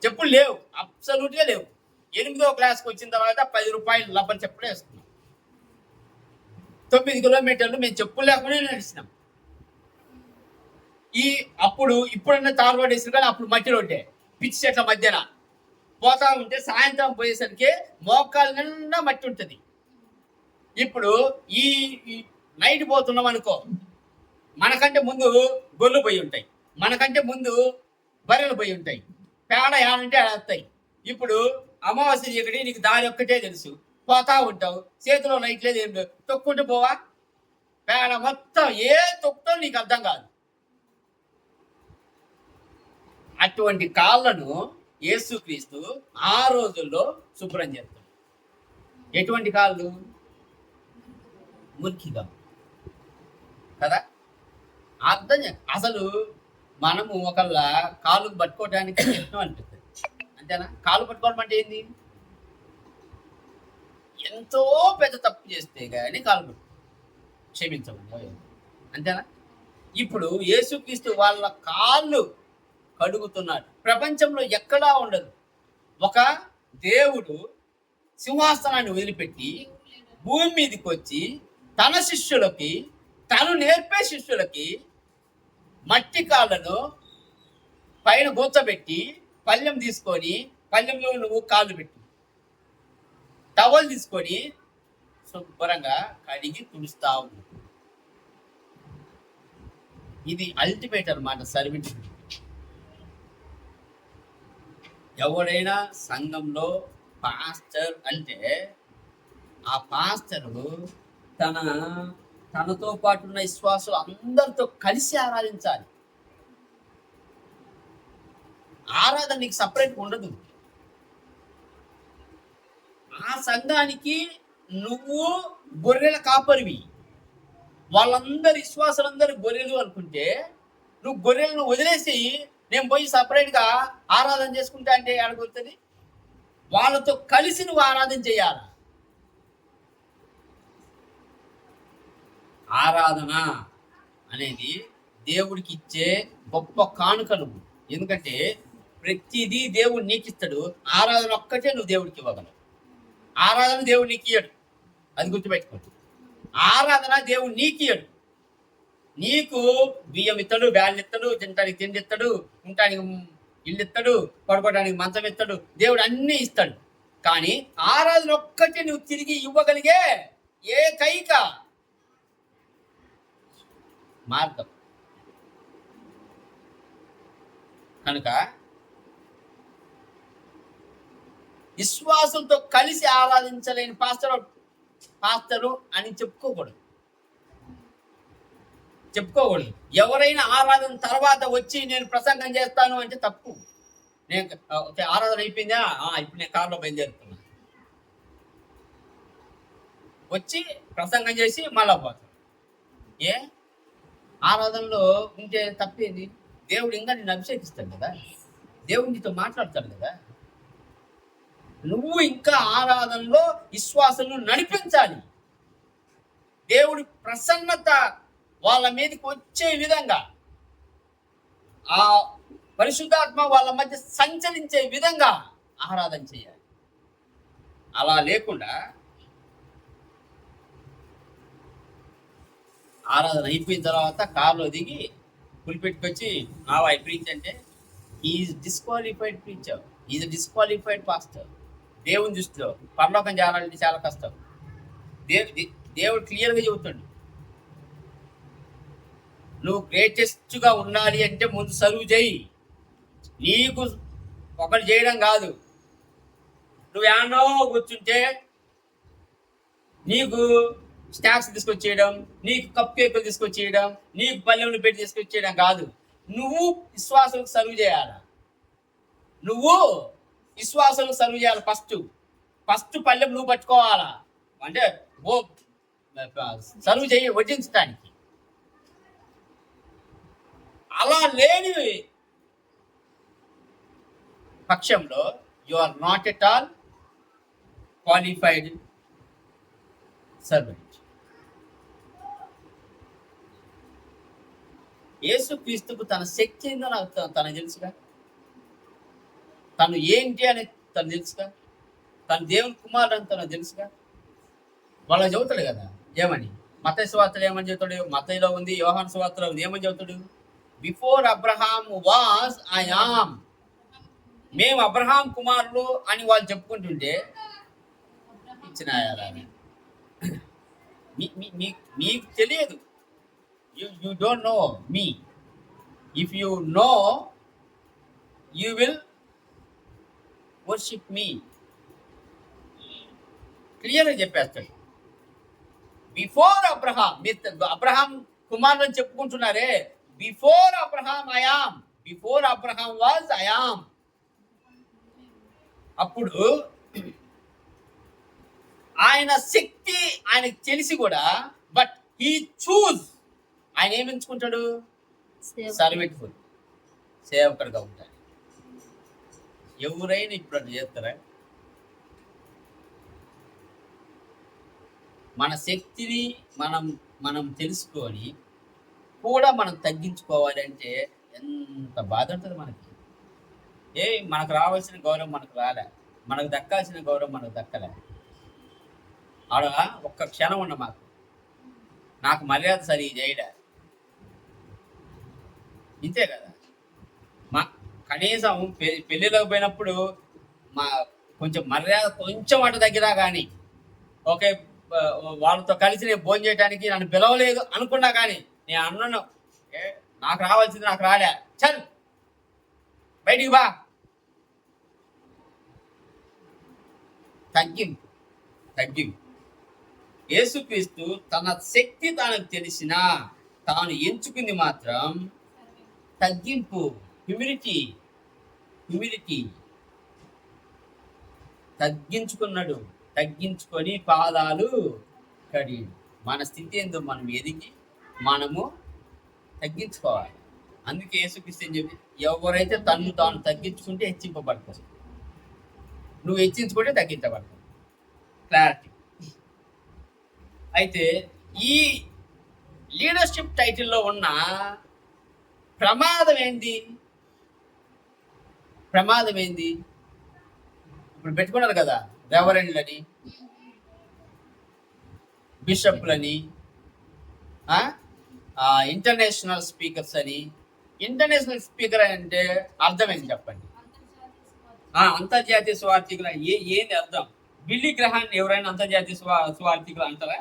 చెప్పులు లేవు, అబ్సల్యూట్గా లేవు. 8వ క్లాస్కి వచ్చిన తర్వాత 10 రూపాయలు లబ్బని చెప్పులు వేసుకున్నాం. 9 కిలోమీటర్లు మేము చెప్పులు లేకుండా నడిచినాం. ఇప్పుడన్నా తారు రోడ్ వేసిన కానీ అప్పుడు మట్టి రోడ్డే, పిచ్చి చెట్ల మధ్యన పోతా ఉంటే సాయంత్రం పోయేసరికి మోకాళ్ళ నిండా మట్టి ఉంటుంది. ఇప్పుడు ఈ నైట్ పోతున్నాం అనుకో, మనకంటే ముందు గొర్రెలు పోయి ఉంటాయి, మనకంటే ముందు బర్రెలు పోయి ఉంటాయి, పేడ ఏడంటే ఆడతాయి. ఇప్పుడు అమావాస్య చీకటి, నీకు దారి ఒక్కటే తెలుసు, పోతా ఉంటావు, చేతిలో లైట్ లేదు, ఏం లేదు, తొక్కుంటూ పోవా? పేడ మొత్తం ఏ తొక్కుతో నీకు అర్థం కాదు. అటువంటి కాళ్ళను యేసుక్రీస్తు ఆ రోజుల్లో శుభ్రం చేస్తాడు. ఎటువంటి కాళ్ళు? మురికిగా కదా. అసలు మనము ఒకళ్ళ కాళ్ళు పట్టుకోవడానికి యత్నం అనిపిస్తుంది, అంతేనా? కాళ్ళు పట్టుకోవడం అంటే ఏంది? ఎంతో పెద్ద తప్పు చేస్తే కానీ కాళ్ళు పట్టు క్షమించమని, అంతేనా? ఇప్పుడు యేసుక్రీస్తు వాళ్ళ కాళ్ళు కడుగుతున్నాడు. ప్రపంచంలో ఎక్కడా ఉండదు. ఒక దేవుడు సింహాసనాన్ని వదిలిపెట్టి భూమి మీదకి వచ్చి తన శిష్యులకి, తను నేర్పే శిష్యులకి మట్టి కాళ్ళను పైన కూర్చోబెట్టి పళ్ళెం తీసుకొని, పళ్ళెంలో నువ్వు కాళ్ళు పెట్టు, టవల్ తీసుకొని శుభ్రంగా కడిగి తుడుస్తా ఉన్నావు. ఇది అల్టిమేట్ అన్నమాట సర్వెంట్. ఎవరైనా సంఘంలో పాస్టర్ అంటే ఆ పాస్టరు తనతో పాటు ఉన్న విశ్వాసులు అందరితో కలిసి ఆరాధించాలి. ఆరాధన నీకు సపరేట్ ఉండదు. ఆ సంఘానికి నువ్వు గొర్రెల కాపరివి. వాళ్ళందరు విశ్వాసులందరూ గొర్రెలు అనుకుంటే, నువ్వు గొర్రెలను వదిలేసి నేను పోయి సపరేట్గా ఆరాధన చేసుకుంటా అంటే అడుగుతుంది. వాళ్ళతో కలిసి నువ్వు ఆరాధన చేయాలి. ఆరాధన అనేది దేవుడికి ఇచ్చే గొప్ప కానుకలు. ఎందుకంటే ప్రతిదీ దేవుడు నీకు ఇస్తాడు, ఆరాధన ఒక్కటే నువ్వు దేవుడికి ఇవ్వగలవు. ఆరాధన దేవుడు నీకు ఇయ్యడు, అది గుర్తుపెట్టుకోండి. ఆరాధన దేవుడు నీకు ఇయ్యడు. నీకు బియ్యం ఇస్తాడు, బ్యాళ్ళు ఇస్తాడు, తినటానికి తిండి ఇస్తాడు, ఉండటానికి ఇల్లు ఇస్తాడు, పడుకోవడానికి మంచం ఇస్తాడు, దేవుడు అన్నీ ఇస్తాడు. కానీ ఆరాధన ఒక్కటే నువ్వు తిరిగి ఇవ్వగలిగే ఏకైక మార్గం. కనుక విశ్వాసంతో కలిసి ఆరాధించలేని పాస్టరు అని చెప్పుకోకూడదు. ఎవరైనా ఆరాధన తర్వాత వచ్చి నేను ప్రసంగం చేస్తాను అంటే తప్పు. నేను ఓకే, ఆరాధన అయిపోయిందా, ఇప్పుడు నేను కారులో బయలుదేరుతున్నా, వచ్చి ప్రసంగం చేసి మళ్ళా పోతాను. ఏ ఆరాధనలో ఉంటే తప్పేది? దేవుడు ఇంకా నిన్ను అభిషేకిస్తాడు కదా, దేవుడు నీతో మాట్లాడతాడు కదా. నువ్వు ఇంకా ఆరాధనలో విశ్వాసులను నడిపించాలి. దేవుడి ప్రసన్నత వాళ్ళ మీదకి వచ్చే విధంగా, ఆ పరిశుద్ధాత్మ వాళ్ళ మధ్య సంచరించే విధంగా ఆరాధన చేయాలి. అలా లేకుండా ఆరాధన అయిపోయిన తర్వాత కారులో దిగి పులిపెట్టుకొచ్చి ఐ ప్రీచ్ అంటే is disqualified preacher, is disqualified pastor. దేవుని దృష్టిలో పరలోకం చేయాలంటే చాలా కష్టం. దేవుడు క్లియర్గా చెబుతాడు, నువ్వు గ్రేటెస్ట్గా ఉండాలి అంటే ముందు సర్వ్ చేయి. నీకు ఒకటి చేయడం కాదు. నువ్వు ఏమన్నా కూర్చుంటే నీకు స్నాక్స్ తీసుకొచ్చేయడం, నీకు కప్ కేకులు తీసుకొచ్చేయడం, నీకు పల్లెలు పెట్టి తీసుకొచ్చేయడం కాదు. నువ్వు విశ్వాసాలకు సర్వ్ చేయాలి. నువ్వు విశ్వాసాలకు సర్వ్ చేయాలి. ఫస్ట్ పల్లెం నువ్వు పట్టుకోవాలా, అంటే సర్వ్ చేయి, వడ్డించడానికి. అలా లేని పక్షంలో you are not at all qualified servant. యేసుక్రీస్తుకు తన శక్తి ఏందో తనకు తెలుసుగా, తను ఏంటి అని తను తెలుసుగా, తను దేవుని కుమారుడు అని తనకు తెలుసుగా. వాళ్ళ చెబుతాడు కదా ఏమని, మత్తయి సువార్తలో ఏమని చెబుతాడు, మత్తయిలో ఉంది, యోహాను సువార్తలో ఉంది, ఏమని చెబుతాడు? Before Abraham was I am. మేము అబ్రహాం కుమారులు అని వాళ్ళు చెప్పుకుంటుంటే ఇచ్చిన మీకు తెలియదు. You don't know me. If you know you will worship me. క్లియర్గా చెప్పేస్తాడు. బిఫోర్ అబ్రహాం, మీరు అబ్రహాం కుమారులు అని చెప్పుకుంటున్నారే, before Abraham I am, before Abraham was I am. అప్పుడు ఆయన శక్తి ఆయనకు తెలిసి కూడా, బట్ హీ చూజ్, ఆయన ఏమి ఎంచుకుంటాడు? సర్వెంట్ఫుల్, సేవకుడుగా ఉంటాడు. ఎవరైనా ఇప్పుడు అట్లా చేస్తారా? మన శక్తిని మనం తెలుసుకొని కూడా మనం తగ్గించుకోవాలి అంటే ఎంత బాధ ఉంటుంది మనకి. మనకు రావాల్సిన గౌరవం మనకు రాలే, మనకు దక్కాల్సిన గౌరవం మనకు దక్కలే. ఆడ ఒక్క క్షణం ఉన్న నాకు మర్యాద సరి చేయలే, ఇంతే కదా. కనీసం పెళ్ళిలోకి పోయినప్పుడు కొంచెం మర్యాద కొంచెం అటు తగ్గినా కానీ, ఓకే వాళ్ళతో కలిసి నేను భోజనం చేయడానికి నన్ను పిలవలేదు అనుకున్నా కానీ, నేను అన్నాను నాకు రావాల్సింది నాకు రాలే, చల్ బయటికి బా. తగ్గింపు. యేసుక్రీస్తు తన శక్తి తనకు తెలిసిన తాను ఎంచుకుంది మాత్రం తగ్గింపు, హ్యూమిలిటీ. తగ్గించుకున్నాడు, తగ్గించుకొని పాదాలు కడిగి. మన స్థితి ఏందో మనం ఎదిగి మనము తగ్గించుకోవాలి. అందుకే యేసుక్రీస్తు ఏం చెప్పి, ఎవరైతే తన్ను తాను తగ్గించుకుంటే హెచ్చింపబడతారు, నువ్వు హెచ్చించుకుంటే తగ్గించబడతావు. క్లారిటీ. అయితే ఈ లీడర్షిప్ టైటిల్లో ఉన్న ప్రమాదం ఏంది? ఇప్పుడు పెట్టుకున్నారు కదా రెవరెండ్లని, బిషప్లని, ఇంటర్నేషనల్ స్పీకర్స్ అని. ఇంటర్నేషనల్ స్పీకర్ అంటే అర్థం ఏంటి చెప్పండి? అంతర్జాతీయ సువార్థికులు. ఏంది అర్థం? బిల్లీ గ్రహాన్ ఎవరైనా అంతర్జాతీయ సువార్థికులు అంటారా?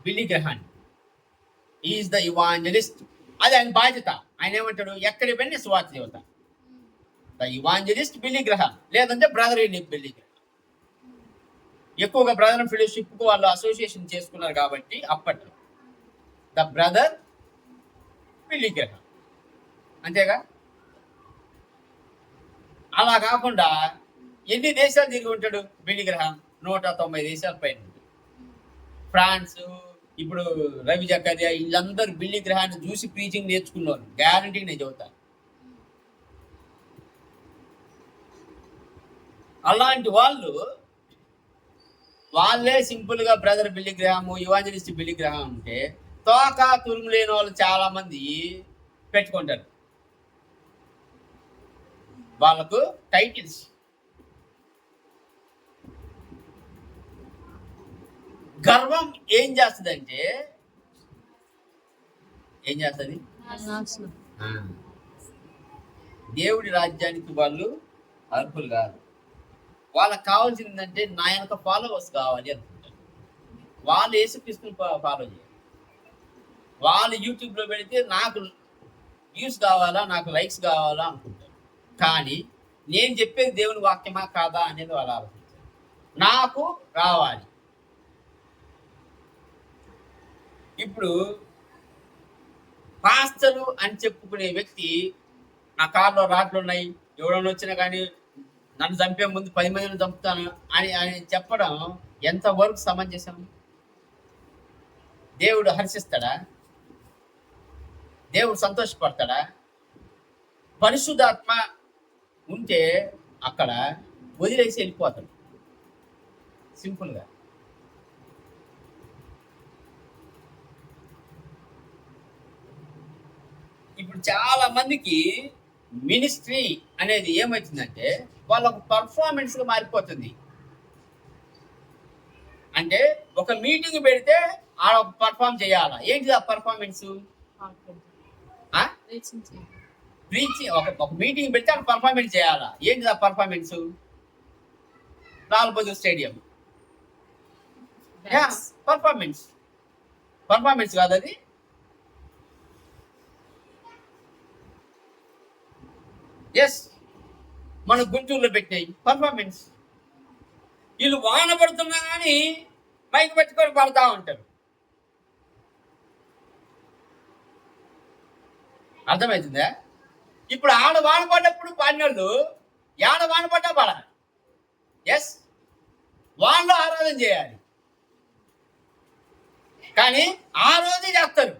Billy Graham is the evangelist. అది ఆయన బాధ్యత. ఆయన ఏమంటాడు? ఎక్కడికి వెళ్ళి సువార్త చెబుతా. ద ఇవాంజలిస్ట్ బిల్లీ గ్రహాన్, లేదంటే బ్రదర్ బిల్లీ గ్రహాన్. ఎక్కువగా బ్రదర్ ఫెలోషిప్కు వాళ్ళు అసోసియేషన్ చేసుకున్నారు కాబట్టి అప్పట్లో ద బ్రదర్ బిల్లీ గ్రహాన్, అంతేగా. అలా కాకుండా ఎన్ని దేశాలు తిరిగి ఉంటాడు బిల్లి గ్రహం? 190 దేశాల పైన ఉంటుంది. ఫ్రాన్స్, ఇప్పుడు రవి జకరియా, వీళ్ళందరూ బిల్లి గ్రహాన్ని చూసి ప్రీచింగ్ నేర్చుకున్నారు. గ్యారంటీ నేను చెబుతాను. అలాంటి వాళ్ళే సింపుల్ గా బ్రదర్ బిల్లి గ్రహాము, యువాంజలిస్ట్ బిల్లి గ్రహం అంటే తోక తురుము లేని వాళ్ళు చాలా మంది పెట్టుకుంటారు. వాళ్ళకు టైటిల్స్. గర్వం ఏం చేస్తుంది? దేవుడి రాజ్యానికి వాళ్ళు అర్హులు కాదు. వాళ్ళకి కావాల్సిందంటే నా వెనక ఫాలోవర్స్ కావాలి అనుకుంటారు. వాళ్ళు యేసుక్రీస్తుని ఫాలో చేయాలి. వాళ్ళు యూట్యూబ్లో పెడితే నాకు వ్యూస్ కావాలా, నాకు లైక్స్ కావాలా అనుకుంటారు. కానీ నేను చెప్పేది దేవుని వాక్యమా కాదా అనేది వాళ్ళు ఆలోచించారు. నాకు రావాలి. ఇప్పుడు పాస్టరు అని చెప్పుకునే వ్యక్తి, నా కార్లో రాట్లు ఉన్నాయి, ఎవడన్నా వచ్చినా కానీ నన్ను చంపే ముందు 10 మందిని చంపుతాను అని చెప్పడం ఎంతవరకు సమంజసం? దేవుడు హర్షిస్తాడా? దేవుడు సంతోషపడతాడా? పరిశుద్ధాత్మ ఉంటే అక్కడ వదిలేసి వెళ్ళిపోతాడు సింపుల్గా. ఇప్పుడు చాలా మందికి మినిస్ట్రీ అనేది ఏమవుతుందంటే వాళ్ళకు పర్ఫార్మెన్స్గా మారిపోతుంది. అంటే ఒక మీటింగ్ పెడితే ఆడ పర్ఫామ్ చేయాలా? ఏంటిది ఆ పర్ఫార్మెన్స్? ప్రీచింగ్. ఒక మీటింగ్ పెడితే ఆడ పర్ఫార్మెన్స్ చేయాలా? ఏంటిది ఆ performance? Lal Bahadur stadium performance కాదు అది. ఎస్, మన గుంటూరులో పెట్టినాయి పర్ఫార్మెన్స్. వీళ్ళు వాన పడుతున్నా కానీ మైక్ పెట్టుకొని పడతా ఉంటారు. అర్థమవుతుందా? ఇప్పుడు ఆడ వాన పడ్డప్పుడు పాడినోళ్ళు ఆడ వాన పడ్డా పడాలి. ఎస్, వాళ్ళు ఆరాధన చేయాలి. కానీ ఆ రోజే చేస్తారు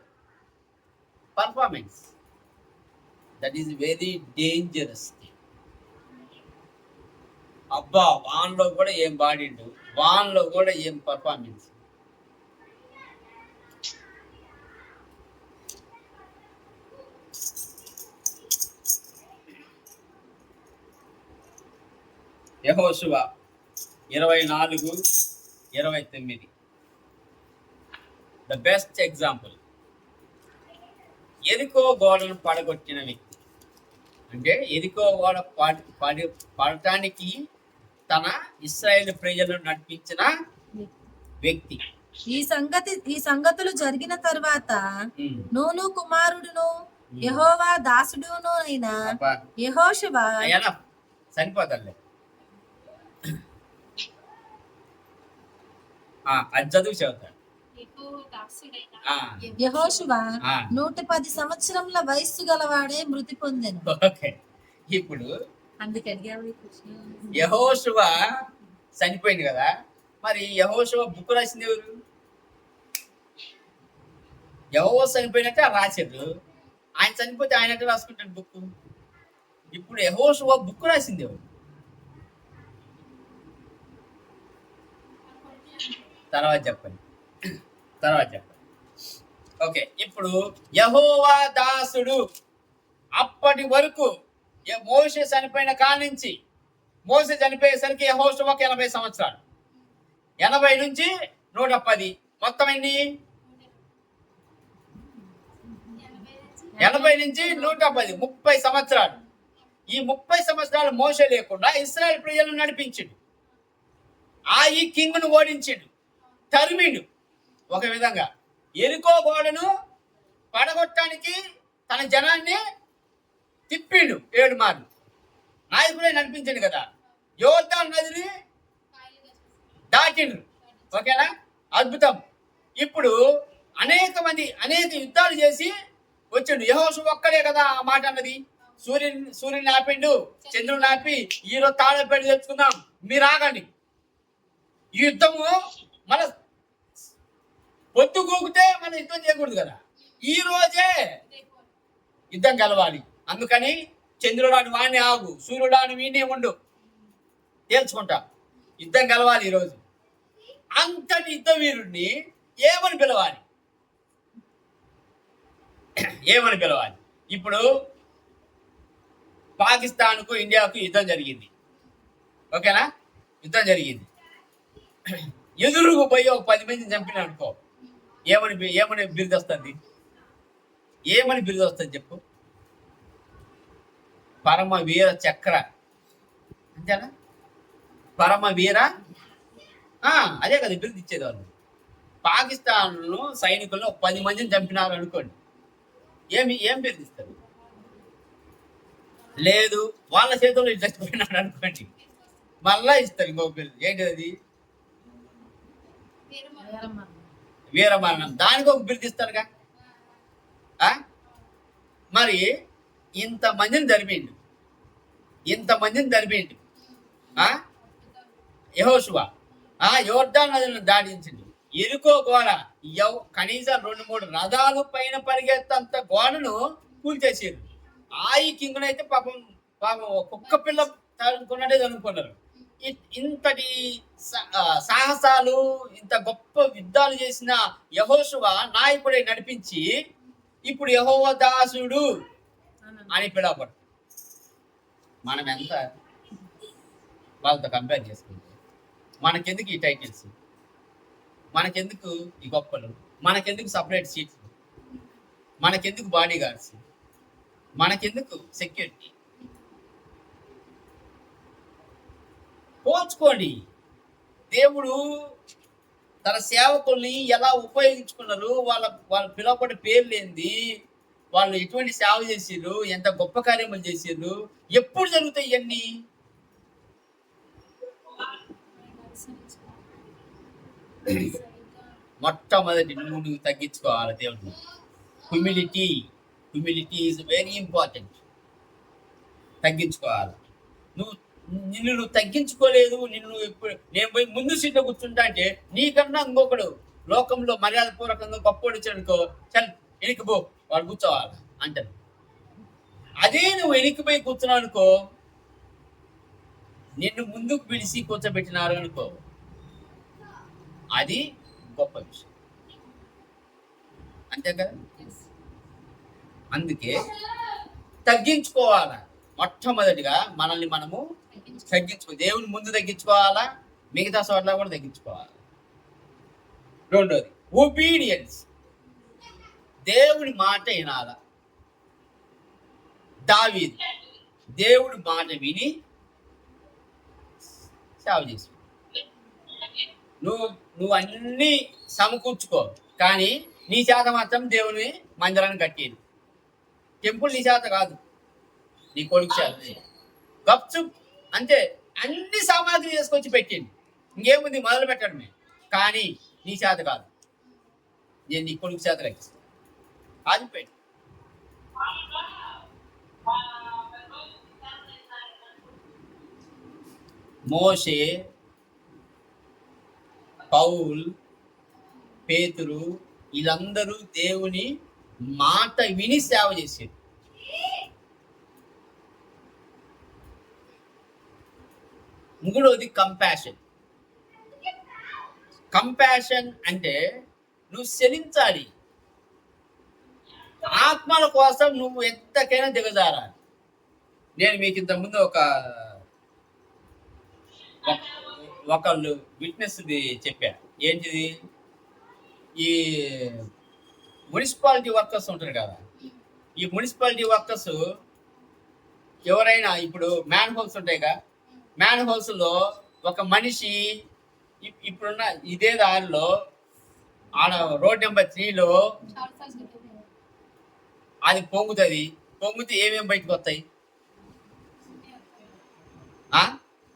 performance. That is very dangerous. అబ్బా, వాన్లో కూడా ఏం పాడిండు, వాన్లో కూడా ఏం పర్ఫార్మెన్స్. యెహోషువ 24:29 ద బెస్ట్ ఎగ్జాంపుల్. ఎరికో గోడను పడగొట్టిన వ్యక్తి. అంటే ఎరికో గోడ పడటానికి తన ఇశ్రాయేలు ప్రజలను నడిపించిన వ్యక్తి. ఈ సంగతులు జరిగిన తరువాత నూను కుమారుడును యెహోవా దాసుడును అయిన యెహోషువ సరిపోతాలే. అది చదువు చదువుతాడు. యెహోషువ 110 సంవత్సరముల వయస్సు గలవాడే మృతి పొందెను. ఓకే, ఇప్పుడు యెహోషువ చనిపోయింది కదా, మరి యెహోషువ బుక్ రాసింది ఎవరు? యెహోవా చనిపోయినట్టే రాశారు. ఆయన చనిపోతే ఆయన ఎట్లా రాసుకుంటాడు బుక్? ఇప్పుడు యెహోషువ బుక్ రాసింది ఎవరు? తర్వాత చెప్పండి. ఓకే, ఇప్పుడు యెహోవా దాసుడు. అప్పటి వరకు మోషే చనిపోయిన కాడి నుంచి, మోషే చనిపోయేసరికి యెహోషువకు 80 సంవత్సరాలు. 80 నుంచి 110 మొత్తం ఎన్ని? 80 నుంచి 110 30 సంవత్సరాలు. ఈ 30 సంవత్సరాలు మోషే లేకుండా ఇశ్రాయేలు ప్రజలను నడిపించిండు. ఈ కింగ్ను ఓడించిండు, తరిమిండు. ఒక విధంగా ఎరికో గోడను పడగొట్టడానికి తన జనాన్ని తిప్పిండు 7 మార్లు. నాయకుడే నడిపించండు కదా. యోర్దాను నదిని దాటిండు. ఓకేనా? అద్భుతం. ఇప్పుడు అనేక యుద్ధాలు చేసి వచ్చిండు. యెహోషువ ఒక్కడే కదా ఆ మాట అన్నది. సూర్యుని ఆపిండు, చంద్రుని ఆపి ఈరోజు తాళపేట తెచ్చుకుందాం, మీరు ఆగండి. ఈ యుద్ధము మన పొద్దు కూకితే మనం యుద్ధం చేయకూడదు కదా, ఈ రోజే యుద్ధం గెలవాలి. అందుకని చంద్రుడాని వాణ్ణి ఆగు, సూర్యుడాని వీణ్ణి ఉండు, తేల్చుకుంటా. యుద్ధం గెలవాలి ఈరోజు. అంతటి యుద్ధ వీరుడిని ఏమని పిలవాలి? ఏమని పిలవాలి? ఇప్పుడు పాకిస్తాన్కు ఇండియాకు యుద్ధం జరిగింది, ఓకేనా? యుద్ధం జరిగింది. ఎదురుకు పోయి ఒక 10 మందిని చంపిన అనుకో, ఏమని బిరుదు వస్తుంది? ఏమని బిరుదు వస్తుంది చెప్పు? పరమవీర చక్ర, అంతేనా? పరమవీర, అదే కదా బిరుదు ఇచ్చేది వాళ్ళు. పాకిస్తాన్ సైనికులను 10 మందిని చంపినారు అనుకోండి, ఏం బిరుదు ఇస్తారు? లేదు, వాళ్ళ చేతుల్లో చచ్చిపోయినాడు అనుకోండి, మళ్ళా ఇస్తారు ఇంకొక బిరుదు. ఏంటి అది? వీరమరణం. దానికి ఒక బిరుదు ఇస్తారుగా. మరి ఇంతమందిని జరిపిండు యెహోషువ యోర్దాను నదిని దాటించిండు. ఎరుకో గోడ కనీసం 2-3 రథాలు పైన పరిగెత్తంత గోడను కూల్చేసారు. ఆయి కింగునైతే పాపం కుక్క పిల్ల తనుకున్నట్టే అనుకున్నారు. ఇంతటి సాహసాలు, ఇంత గొప్ప యుద్ధాలు చేసిన యెహోషువ నాయకుడే నడిపించి ఇప్పుడు యెహోవా దాసుడు అని పిలవబడు. మనం ఎంత వాళ్ళతో కంపేర్ చేసుకుంటే మనకెందుకు ఈ టైటిల్స్, మనకెందుకు ఈ గొప్పలు, మనకెందుకు సపరేట్ సీట్స్, మనకెందుకు బాడీ గార్డ్స్, మనకెందుకు సెక్యూరిటీ? పోల్చుకోండి. దేవుడు తన సేవకుల్ని ఎలా ఉపయోగించుకున్నారు, వాళ్ళ పిలువబడి పేర్లు ఏంది, వాళ్ళు ఎటువంటి సేవ చేసిర్రు, ఎంత గొప్ప కార్యములు చేసిర్రు, ఎప్పుడు జరుగుతాయి ఇవన్నీ? మొట్టమొదటి నువ్వు తగ్గించుకోవాలి దేవుడు. Humility is very important. తగ్గించుకోవాలి. నిన్ను తగ్గించుకోలేదు, నేను పోయి ముందు సీట్లో కూర్చుంటా అంటే నీకన్నా ఇంకొకడు లోకంలో మర్యాద పూర్వకంగా గొప్పడు వచ్చానుకో, చల్ వెనక్కిపో, వాడు కూర్చోవాలి అంటారు. అదే నువ్వు వెనక్కిపోయి కూర్చున్నావు అనుకో, నిన్ను ముందుకు పిలిచి కూర్చోబెట్టినారు అనుకో, అది గొప్ప విషయం. అంతే కదా? అందుకే తగ్గించుకోవాలా. మొట్టమొదటిగా మనల్ని మనము దేవుని ముందు తగ్గించుకోవాలా, మిగతా చోట్ల కూడా తగ్గించుకోవాలి. రెండోది ఒబీడియన్స్, దేవుడి మాట వినాల. దావీదు దేవుడి మాట విని సేవ చేసి, నువ్వు అన్నీ సమకూర్చుకో, కానీ నీ చేత మాత్రం దేవుని మందిరాన్ని కట్టేది. టెంపుల్ నీ చేత కాదు, నీ కొడుకు చేత. గప్చు అంతే, అన్ని సామాగ్రి చేసుకొచ్చి పెట్టింది, ఇంకేముంది మొదలు పెట్టడమే, కానీ నీ చేత కాదు, నేను నీ కొడుకు చేత కట్టిస్తాను. అది పెట్టు. మోషే, పౌల్, పేతురు వీళ్ళందరూ దేవుని మాట విని సేవ చేశారు. మూడోది కంపాషన్. కంపాషన్ అంటే నువ్వు చెలించాలి, ఆత్మల కోసం నువ్వు ఎంతకైనా దిగజారాలి. నేను మీకు ఇంతకుముందు ఒకళ్ళు విట్నెస్ చెప్పా. ఏంటిది? ఈ మున్సిపాలిటీ వర్కర్స్ ఉంటారు కదా, ఈ మున్సిపాలిటీ వర్కర్స్ ఎవరైనా ఇప్పుడు మ్యాన్ హోల్స్ ఉంటాయిగా, మ్యాన్ హోల్స్లో ఒక మనిషి ఇప్పుడున్న ఇదే దారిలో ఆడ రోడ్ నెంబర్ 3లో అది పొంగుతుంది. పొంగితే ఏమేమి బయటకు వస్తాయి?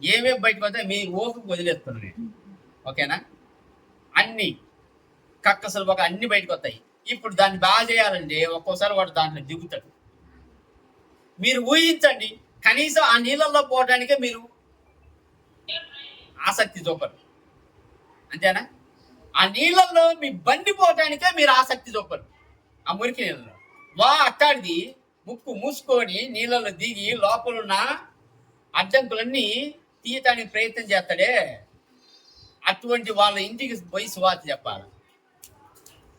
ఏమేమి బయటకు వస్తాయి మీ ఓపిక వదిలేస్తున్నాను నేను, ఓకేనా? అన్ని కక్కసలు ఒక అన్ని బయటకు వస్తాయి. ఇప్పుడు దాన్ని బాగా చేయాలంటే ఒక్కోసారి వాడు దాంట్లో దిగుతాడు. మీరు ఊహించండి, కనీసం ఆ నీళ్ళల్లో పోవడానికే మీరు ఆసక్తి చూపరు, అంతేనా? ఆ నీళ్ళల్లో మీ బండి పోవటానికే మీరు ఆసక్తి చూపరు. ఆ మురికి నీళ్ళలో అట్టాడిది ముక్కు మూసుకొని నీళ్ళలో దిగి లోపలున్న అడ్డంకులన్నీ తీయటానికి ప్రయత్నం చేస్తాడే, అటువంటి వాళ్ళ ఇంటికి పోయి సువార్త చెప్పాలి.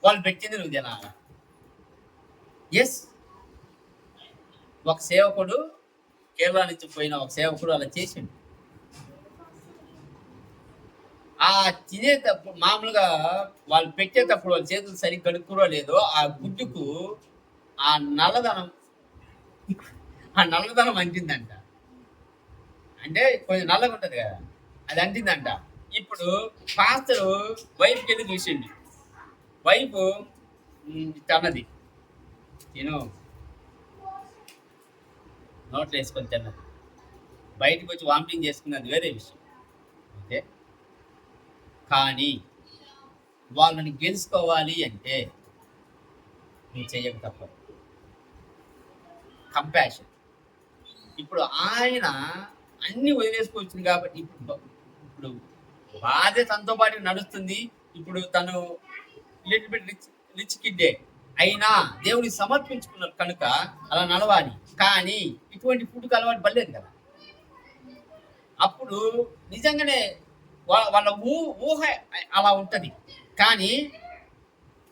వాళ్ళు పెట్టింది నువ్వు తినాలి. ఎస్, ఒక సేవకుడు, కేరళ నుంచి పోయిన ఒక సేవకుడు అలా చేసిండు. ఆ తినేటప్పుడు మామూలుగా వాళ్ళు పెట్టేటప్పుడు వాళ్ళ చేతులు సరిగ్గా కడుక్కురో లేదో ఆ గుడ్డుకు ఆ నల్లదనం అంటిందంట. అంటే కొంచెం నల్లగా ఉంటది కదా, అది అంటిందంట. ఇప్పుడు పాస్టరు వైఫ్కి వెళ్ళి చూసిండు. వైఫ్ తిన్నది, నోట్లో వేసుకొని తిన్నది. బయటకు వచ్చి వామిటింగ్ చేసుకున్నది వేరే విషయం, ఓకే. కానీ వాళ్ళని గెలుచుకోవాలి అంటే నువ్వు చెయ్యక తప్పదు. కంపాషన్. ఇప్పుడు ఆయన అన్ని వదిలేసుకొచ్చింది కాబట్టి ఇప్పుడు బాధ తనతో పాటు నడుస్తుంది. ఇప్పుడు తను లిటిల్ బిట్ రిచ్ కిడ్డే అయినా దేవుడికి సమర్పించుకున్నారు కనుక అలా నడవాలి. కానీ ఇటువంటి ఫుడ్కి అలవాటు పడలేదు కదా. అప్పుడు నిజంగానే వాళ్ళ ఊహ అలా ఉంటుంది. కానీ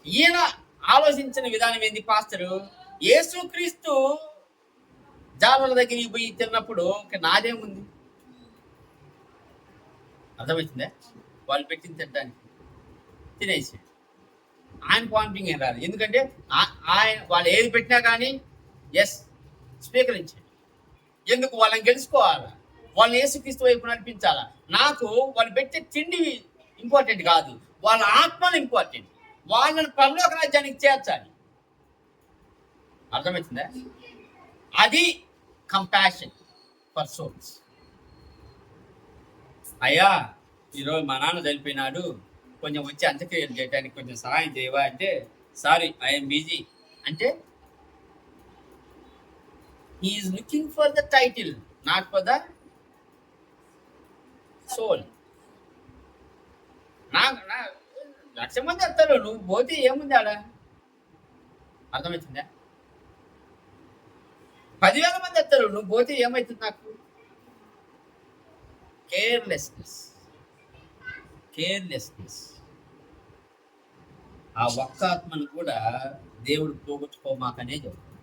ఈయన ఆలోచించిన విధానం ఏంది? పాస్టరు యేసుక్రీస్తు జాలల దగ్గరికి పోయి తిన్నప్పుడు నాదేముంది, అర్థమవుతుందా? వాళ్ళు పెట్టింది తినడానికి తినేసి ఆయన వామిటింగ్ ఏం రాదు. ఎందుకంటే ఆయన వాళ్ళు ఏది పెట్టినా కానీ ఎస్ స్వీకరించండి. ఎందుకు? వాళ్ళని గెలుచుకోవాలా, వాళ్ళని యేసుక్రీస్తు వైపు నడిపించాలా. నాకు వాళ్ళు పెట్టే తిండి ఇంపార్టెంట్ కాదు, వాళ్ళ ఆత్మలు ఇంపార్టెంట్. వాళ్ళని పరలోక రాజ్యానికి చేర్చాలి. అర్థమవుతుందా? అది కంపాషన్ ఫర్ సోల్స్. అయ్యా, ఈరోజు మా నాన్న చనిపోయినాడు, కొంచెం వచ్చి అంత్యక్రియలు చేయడానికి కొంచెం సహాయం చేయవా అంటే, సారీ ఐఎమ్ బిజీ అంటే he's looking for the title, not for the soul. నా 1,00,000 మంది వస్తారు, నువ్వు పోతే ఏముంది ఆడ? అర్థమవుతుందా? 10,000 మంది వస్తారు, నువ్వు పోతే ఏమవుతుంది? నాకు కేర్లెస్నెస్. ఆ ఒక్క ఆత్మను కూడా దేవుడు పోగొట్టుకోమాకనే చెబుతాడు.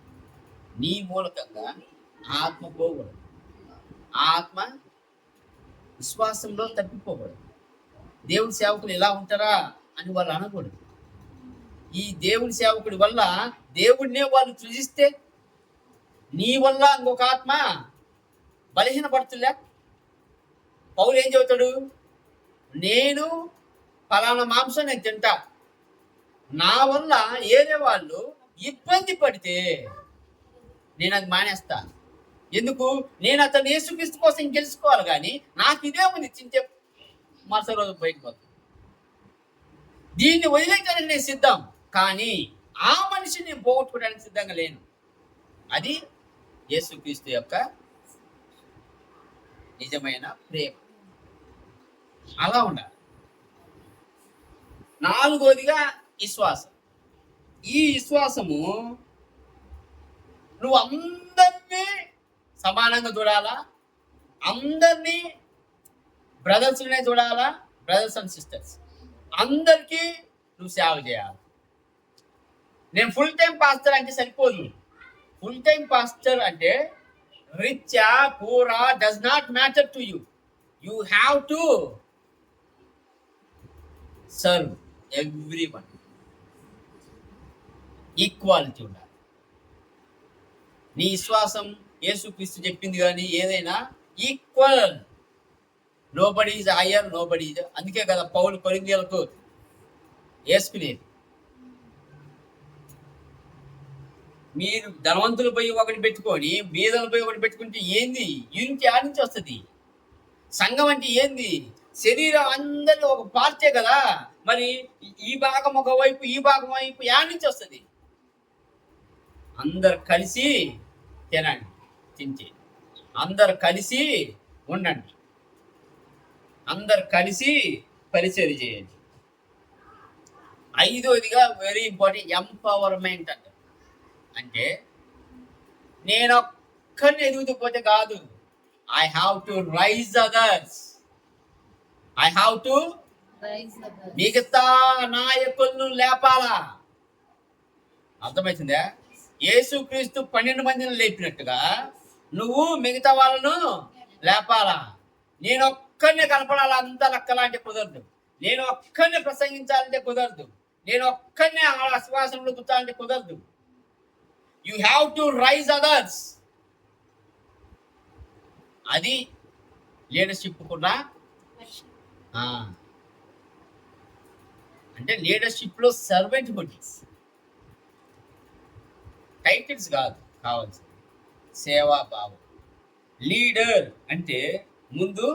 నీ మూలకంగా ఆత్మ పోకూడదు, ఆత్మ విశ్వాసంలో తప్పిపోకూడదు. దేవుడి సేవకులు ఎలా ఉంటారా అని వాళ్ళు అనకూడదు. ఈ దేవుడి సేవకుడి వల్ల దేవుడినే వాళ్ళు సృజిస్తే నీ వల్ల ఇంకొక ఆత్మ బలహీనపడుతులే. పౌలు ఏం చెబుతాడు? నేను ఫలానా మాంసం నేను తింటా, నా వల్ల ఏరే వాళ్ళు ఇబ్బంది పడితే నేను అది మానేస్తా. ఎందుకు? నేను అతను యేసుక్రీస్తు కోసం గెలుచుకోవాలి. కానీ నాకు ఇదే ఉంది, తింటే మరుసటి రోజు బయటకు పోతాను. దీన్ని వదిలేయడానికి నేను సిద్ధం, కానీ ఆ మనిషిని నేను పోగొట్టుకోవడానికి సిద్ధంగా లేను. అది యేసుక్రీస్తు యొక్క నిజమైన ప్రేమ. అలా ఉండాలి. 4వదిగా విశ్వాసం. ఈ విశ్వాసము నువ్వు అందరినీ సమానంగా చూడాలా, అందరినీ బ్రదర్స్నే చూడాలా, బ్రదర్స్ అండ్ సిస్టర్స్ అందరికీ నువ్వు సేవ చేయాలి. నేను ఫుల్ టైం పాస్టర్ అంటే సరిపోదు. ఫుల్ టైం పాస్టర్ అంటే రిచా పూరా does not matter to you. You have to serve everyone. Equality ఉండాలి. నీ విశ్వాసం యేసుక్రీస్తు చెప్పింది కానీ ఏదైనా equal. Nobody is higher, nobody is. అందుకే కదా పౌలు కొరింథీయులకు వేసుకునేది. మీరు ధనవంతులు పోయి ఒకటి పెట్టుకొని బీదలు పోయి ఒకటి పెట్టుకుంటే ఏంది? యూనిటీ ఆడి నుంచి వస్తుంది. సంఘం అంటే ఏంది? శరీరం అందరిలో ఒక పార్టే కదా. మరి ఈ భాగం ఒకవైపు, ఈ భాగం వైపు యాడ్ నుంచి వస్తుంది. అందరు కలిసి తినండి. తింటే. అందరు కలిసి ఉండండి, అందరు కలిసి పరిచయం చేయండి. ఐదోదిగా వెరీ ఇంపార్టెంట్, ఎంపవర్మెంట్ అంట. అంటే నేను ఒక్కరిని ఎదుగుతుపోతే కాదు, I have to rise others. I have to మిగతా నాయకులను లేపాలా. అర్థమవుతుందా? యేసుక్రీస్తు 12 మందిని లేపినట్టుగా నువ్వు మిగతా వాళ్ళను లేపాలా. నేను ఒక్కరిని కనపడాలా, అంత లెక్కలాంటి కుదరదు. నేను ఒక్కరిని ప్రసంగించాలంటే కుదరదు. నేను ఒక్కరిని ఆశ్వాసంలో కూర్చోాలంటే కుదరదు. You have to rise others. అది లీడర్షిప్ కూడా. అంటే లీడర్షిప్లో సర్వెంట్ హుడ్, టైటిల్స్ కాదు కావాల్సింది, సేవాభావం. లీడర్ అంటే ముందు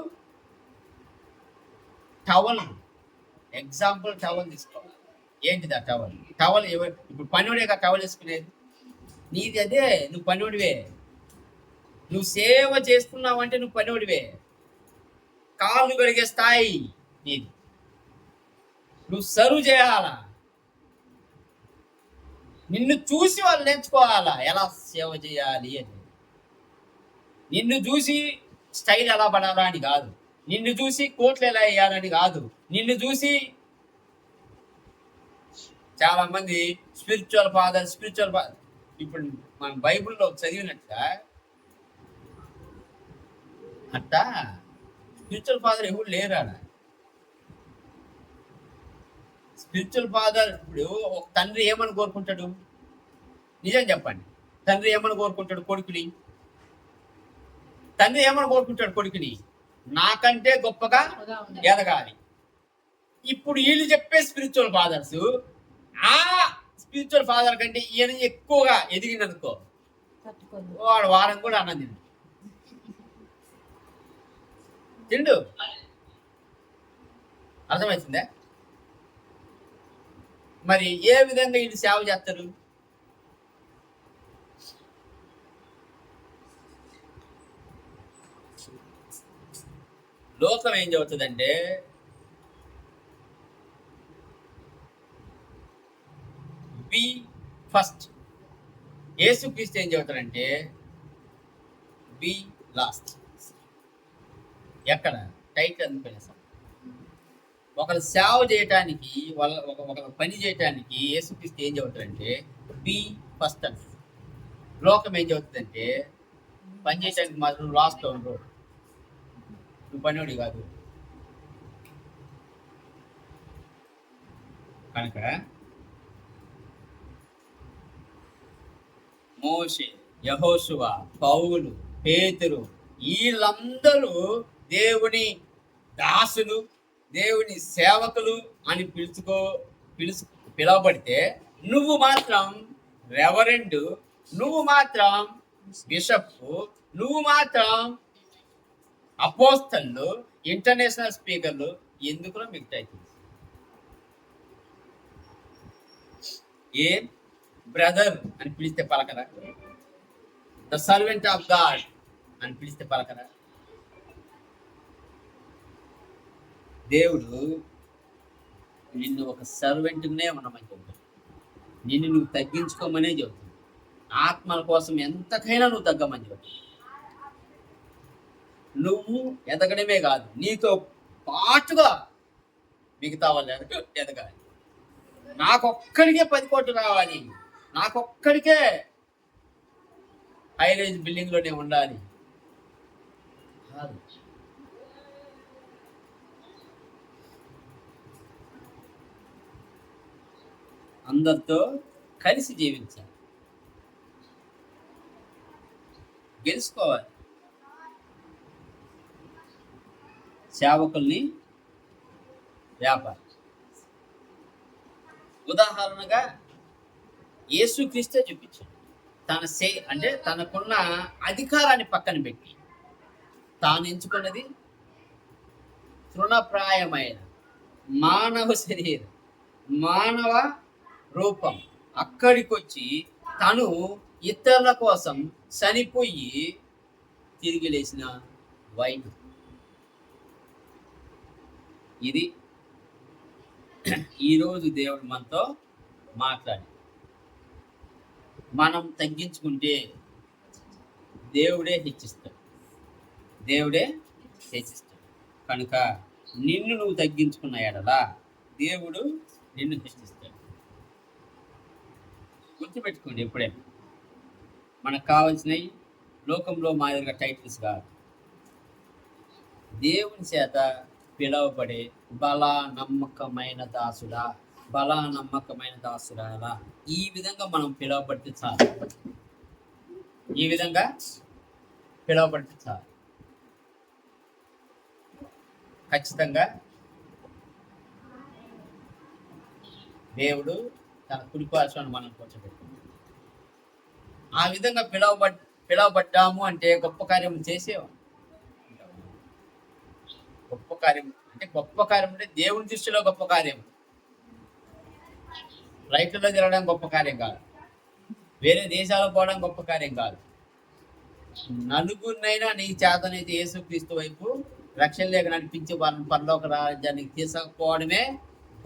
టవల్, ఎగ్జాంపుల్ టవల్ తీసుకోవాలి. ఏంటిది ఆ టవల్? టవల్ ఇప్పుడు పనివాడే కదా టవల్ వేసుకునేది. నీది అదే, నువ్వు పనివాడివే. నువ్వు సేవ చేస్తున్నావు అంటే నువ్వు పనివాడివే. కాళ్ళు కడిగే స్థాయి నీది. నువ్వు సర్వ్ చేయాలా. నిన్ను చూసి వాళ్ళు నేర్చుకోవాలా ఎలా సేవ చేయాలి అని. నిన్ను చూసి స్టైల్ ఎలా పడాలా అని కాదు, నిన్ను చూసి కోట్లు ఎలా వేయాలని కాదు, నిన్ను చూసి చాలా మంది స్పిరిచువల్ ఫాదర్ ఇప్పుడు మన బైబిల్లో చదివినట్టుగా అట్టా స్పిరిచువల్ ఫాదర్ ఎవరు లేరా. స్పిరిచువల్ ఫాదర్ ఇప్పుడు ఒక తండ్రి ఏమని కోరుకుంటాడు? నిజం చెప్పండి, తండ్రి ఏమని కోరుకుంటాడు కొడుకుని? తండ్రి ఏమని కోరుకుంటాడు కొడుకుని? నాకంటే గొప్పగా ఎదగాలి. ఇప్పుడు వీళ్ళు చెప్పే స్పిరిచువల్ ఫాదర్స్ ఆ స్పిరిచువల్ ఫాదర్ కంటే ఈయన ఎక్కువగా ఎదిగిననుకో, వాడు వారం కూడా అన్నది తిండు. అర్థమవుతుందా? మరి ఏ విధంగా వీళ్ళు సేవ చేస్తారు? లోకం ఏం చెబుతుందంటే బి ఫస్ట్. యేసుక్రీస్తు ఏం చెబుతాడంటే బి లాస్ట్. ఎక్కడ టైట్ అందుకనేసాం. ఒకరు సేవ చేయటానికి, ఒక పని చేయటానికి యేసుక్రీస్తు ఏం చెబుతాడంటే బి ఫస్ట్ అని. లోకం ఏం చెబుతుందంటే పని చేయటానికి మాత్రం లాస్ట్ ఉండరు, నువ్వు పనివాడి కాదు. కనుక మోషే, యెహోషువ, పౌలు, పేతురు వీళ్ళందరూ దేవుని దాసులు, దేవుని సేవకులు అని పిలువబడితే నువ్వు మాత్రం రెవరెండ్, నువ్వు మాత్రం బిషప్, నువ్వు మాత్రం అపోస్తలు, ఇంటర్నేషనల్ స్పీకర్లు. ఎందుకులో మీకు టైటిల్స్? ఏ బ్రదర్ అని పిలిస్తే పలకరా? ద సర్వెంట్ ఆఫ్ గాడ్ అని పిలిస్తే పలకరా? దేవుడు నిన్ను ఒక సర్వెంట్గానే ఉండమని చెబుతాడు. నిన్ను నువ్వు తగ్గించుకోమనే చెబుతాడు. ఆత్మల కోసం ఎంతకైనా నువ్వు తగ్గమని చెబుతాడు. నువ్వు ఎదగడమే కాదు, నీతో పాటుగా మిగతా వాళ్ళు ఎదగాలి. నాకొక్కడికే 10 కోట్లు రావాలి, నాకొక్కడికే హైరేంజ్ బిల్డింగ్లోనే ఉండాలి కాదు. అందరితో కలిసి జీవించాలి, గెలుచుకోవాలి. సేవకుల్ని వ్యాపారం. ఉదాహరణగా యేసుక్రీస్తే చూపించాడు. అంటే తనకున్న అధికారాన్ని పక్కన పెట్టి తాను ఎంచుకున్నది తృణప్రాయమైన మానవ శరీరం, మానవ రూపం. అక్కడికి వచ్చి తను ఇతరుల కోసం చనిపోయి తిరిగి లేచిన వైన్. ఇది ఈరోజు దేవుడు మనతో మాట్లాడి, మనం తగ్గించుకుంటే దేవుడే హెచ్చిస్తాడు. దేవుడే హెచ్చిస్తాడు. కనుక నిన్ను నువ్వు తగ్గించుకున్న ఎడలా దేవుడు నిన్ను హెచ్చిస్తాడు. గుర్తుపెట్టుకోండి, ఎప్పుడైనా మనకు కావాల్సినవి లోకంలో మాదిరిగా టైటిల్స్ కాదు. దేవుని చేత పిలవబడే బలా నమ్మకమైన దాసుడా, బలా నమ్మకమైన దాసుడా, ఈ విధంగా మనం పిలవబడితే చాలు. ఈ విధంగా పిలవబడితే చాలు. ఖచ్చితంగా దేవుడు తన కుడిపార్శ్వాన్ని మనం కూర్చోబెట్టాడు. ఆ విధంగా పిలవబడ్డాము అంటే గొప్ప కార్యం చేసేవాడు. గొప్ప కార్యం అంటే దేవుని దృష్టిలో గొప్ప కార్యం. రైతుల్లో తిరగడం గొప్ప కార్యం కాదు. వేరే దేశాలకు పోవడం గొప్ప కార్యం కాదు. నలుగురినైనా నీ చేతనైతే యేసుక్రీస్తు వైపు రక్షణ లేక నడిపించి వాళ్ళని పరలోక రాజ్యానికి తీసుకుపోవడమే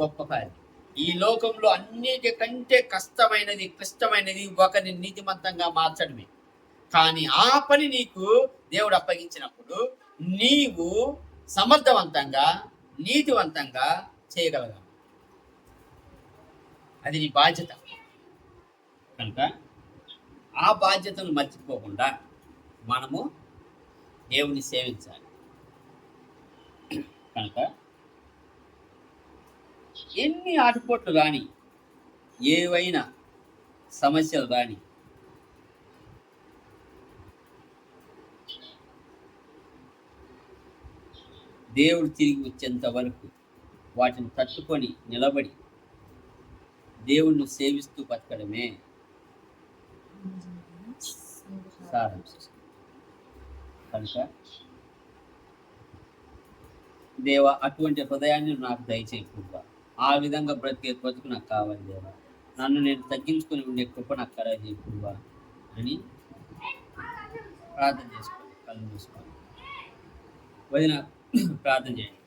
గొప్ప కార్యం. ఈ లోకంలో అన్నిటికంటే కష్టమైనది, క్లిష్టమైనది ఒకరిని నీతిమంతంగా మార్చడమే. కానీ ఆ పని నీకు దేవుడు అప్పగించినప్పుడు నీవు సమర్థవంతంగా, నీతివంతంగా చేయగలగాలి. అది నీ బాధ్యత. కనుక ఆ బాధ్యతను మర్చిపోకుండా మనము దేవుని సేవించాలి. కనుక ఎన్ని ఆటుపోట్లు కానీ, ఏవైనా సమస్యలు కానీ దేవుడు తిరిగి వచ్చేంత వరకు వాటిని తట్టుకొని నిలబడి దేవుణ్ణి సేవిస్తూ బతకడమే సారాంశం. కనుక దేవా, అటువంటి హృదయాన్ని నాకు దయచేయి కృప. ఆ విధంగా బ్రతుకు నాకు కావాలి దేవా. నన్ను నేను తగ్గించుకొని ఉండే కృప నాకు కలగజేయి కృప అని ప్రార్థన చేసుకోండి. కళ్ళు మూసుకోండి. వదిన ప్రార్థన చేయండి.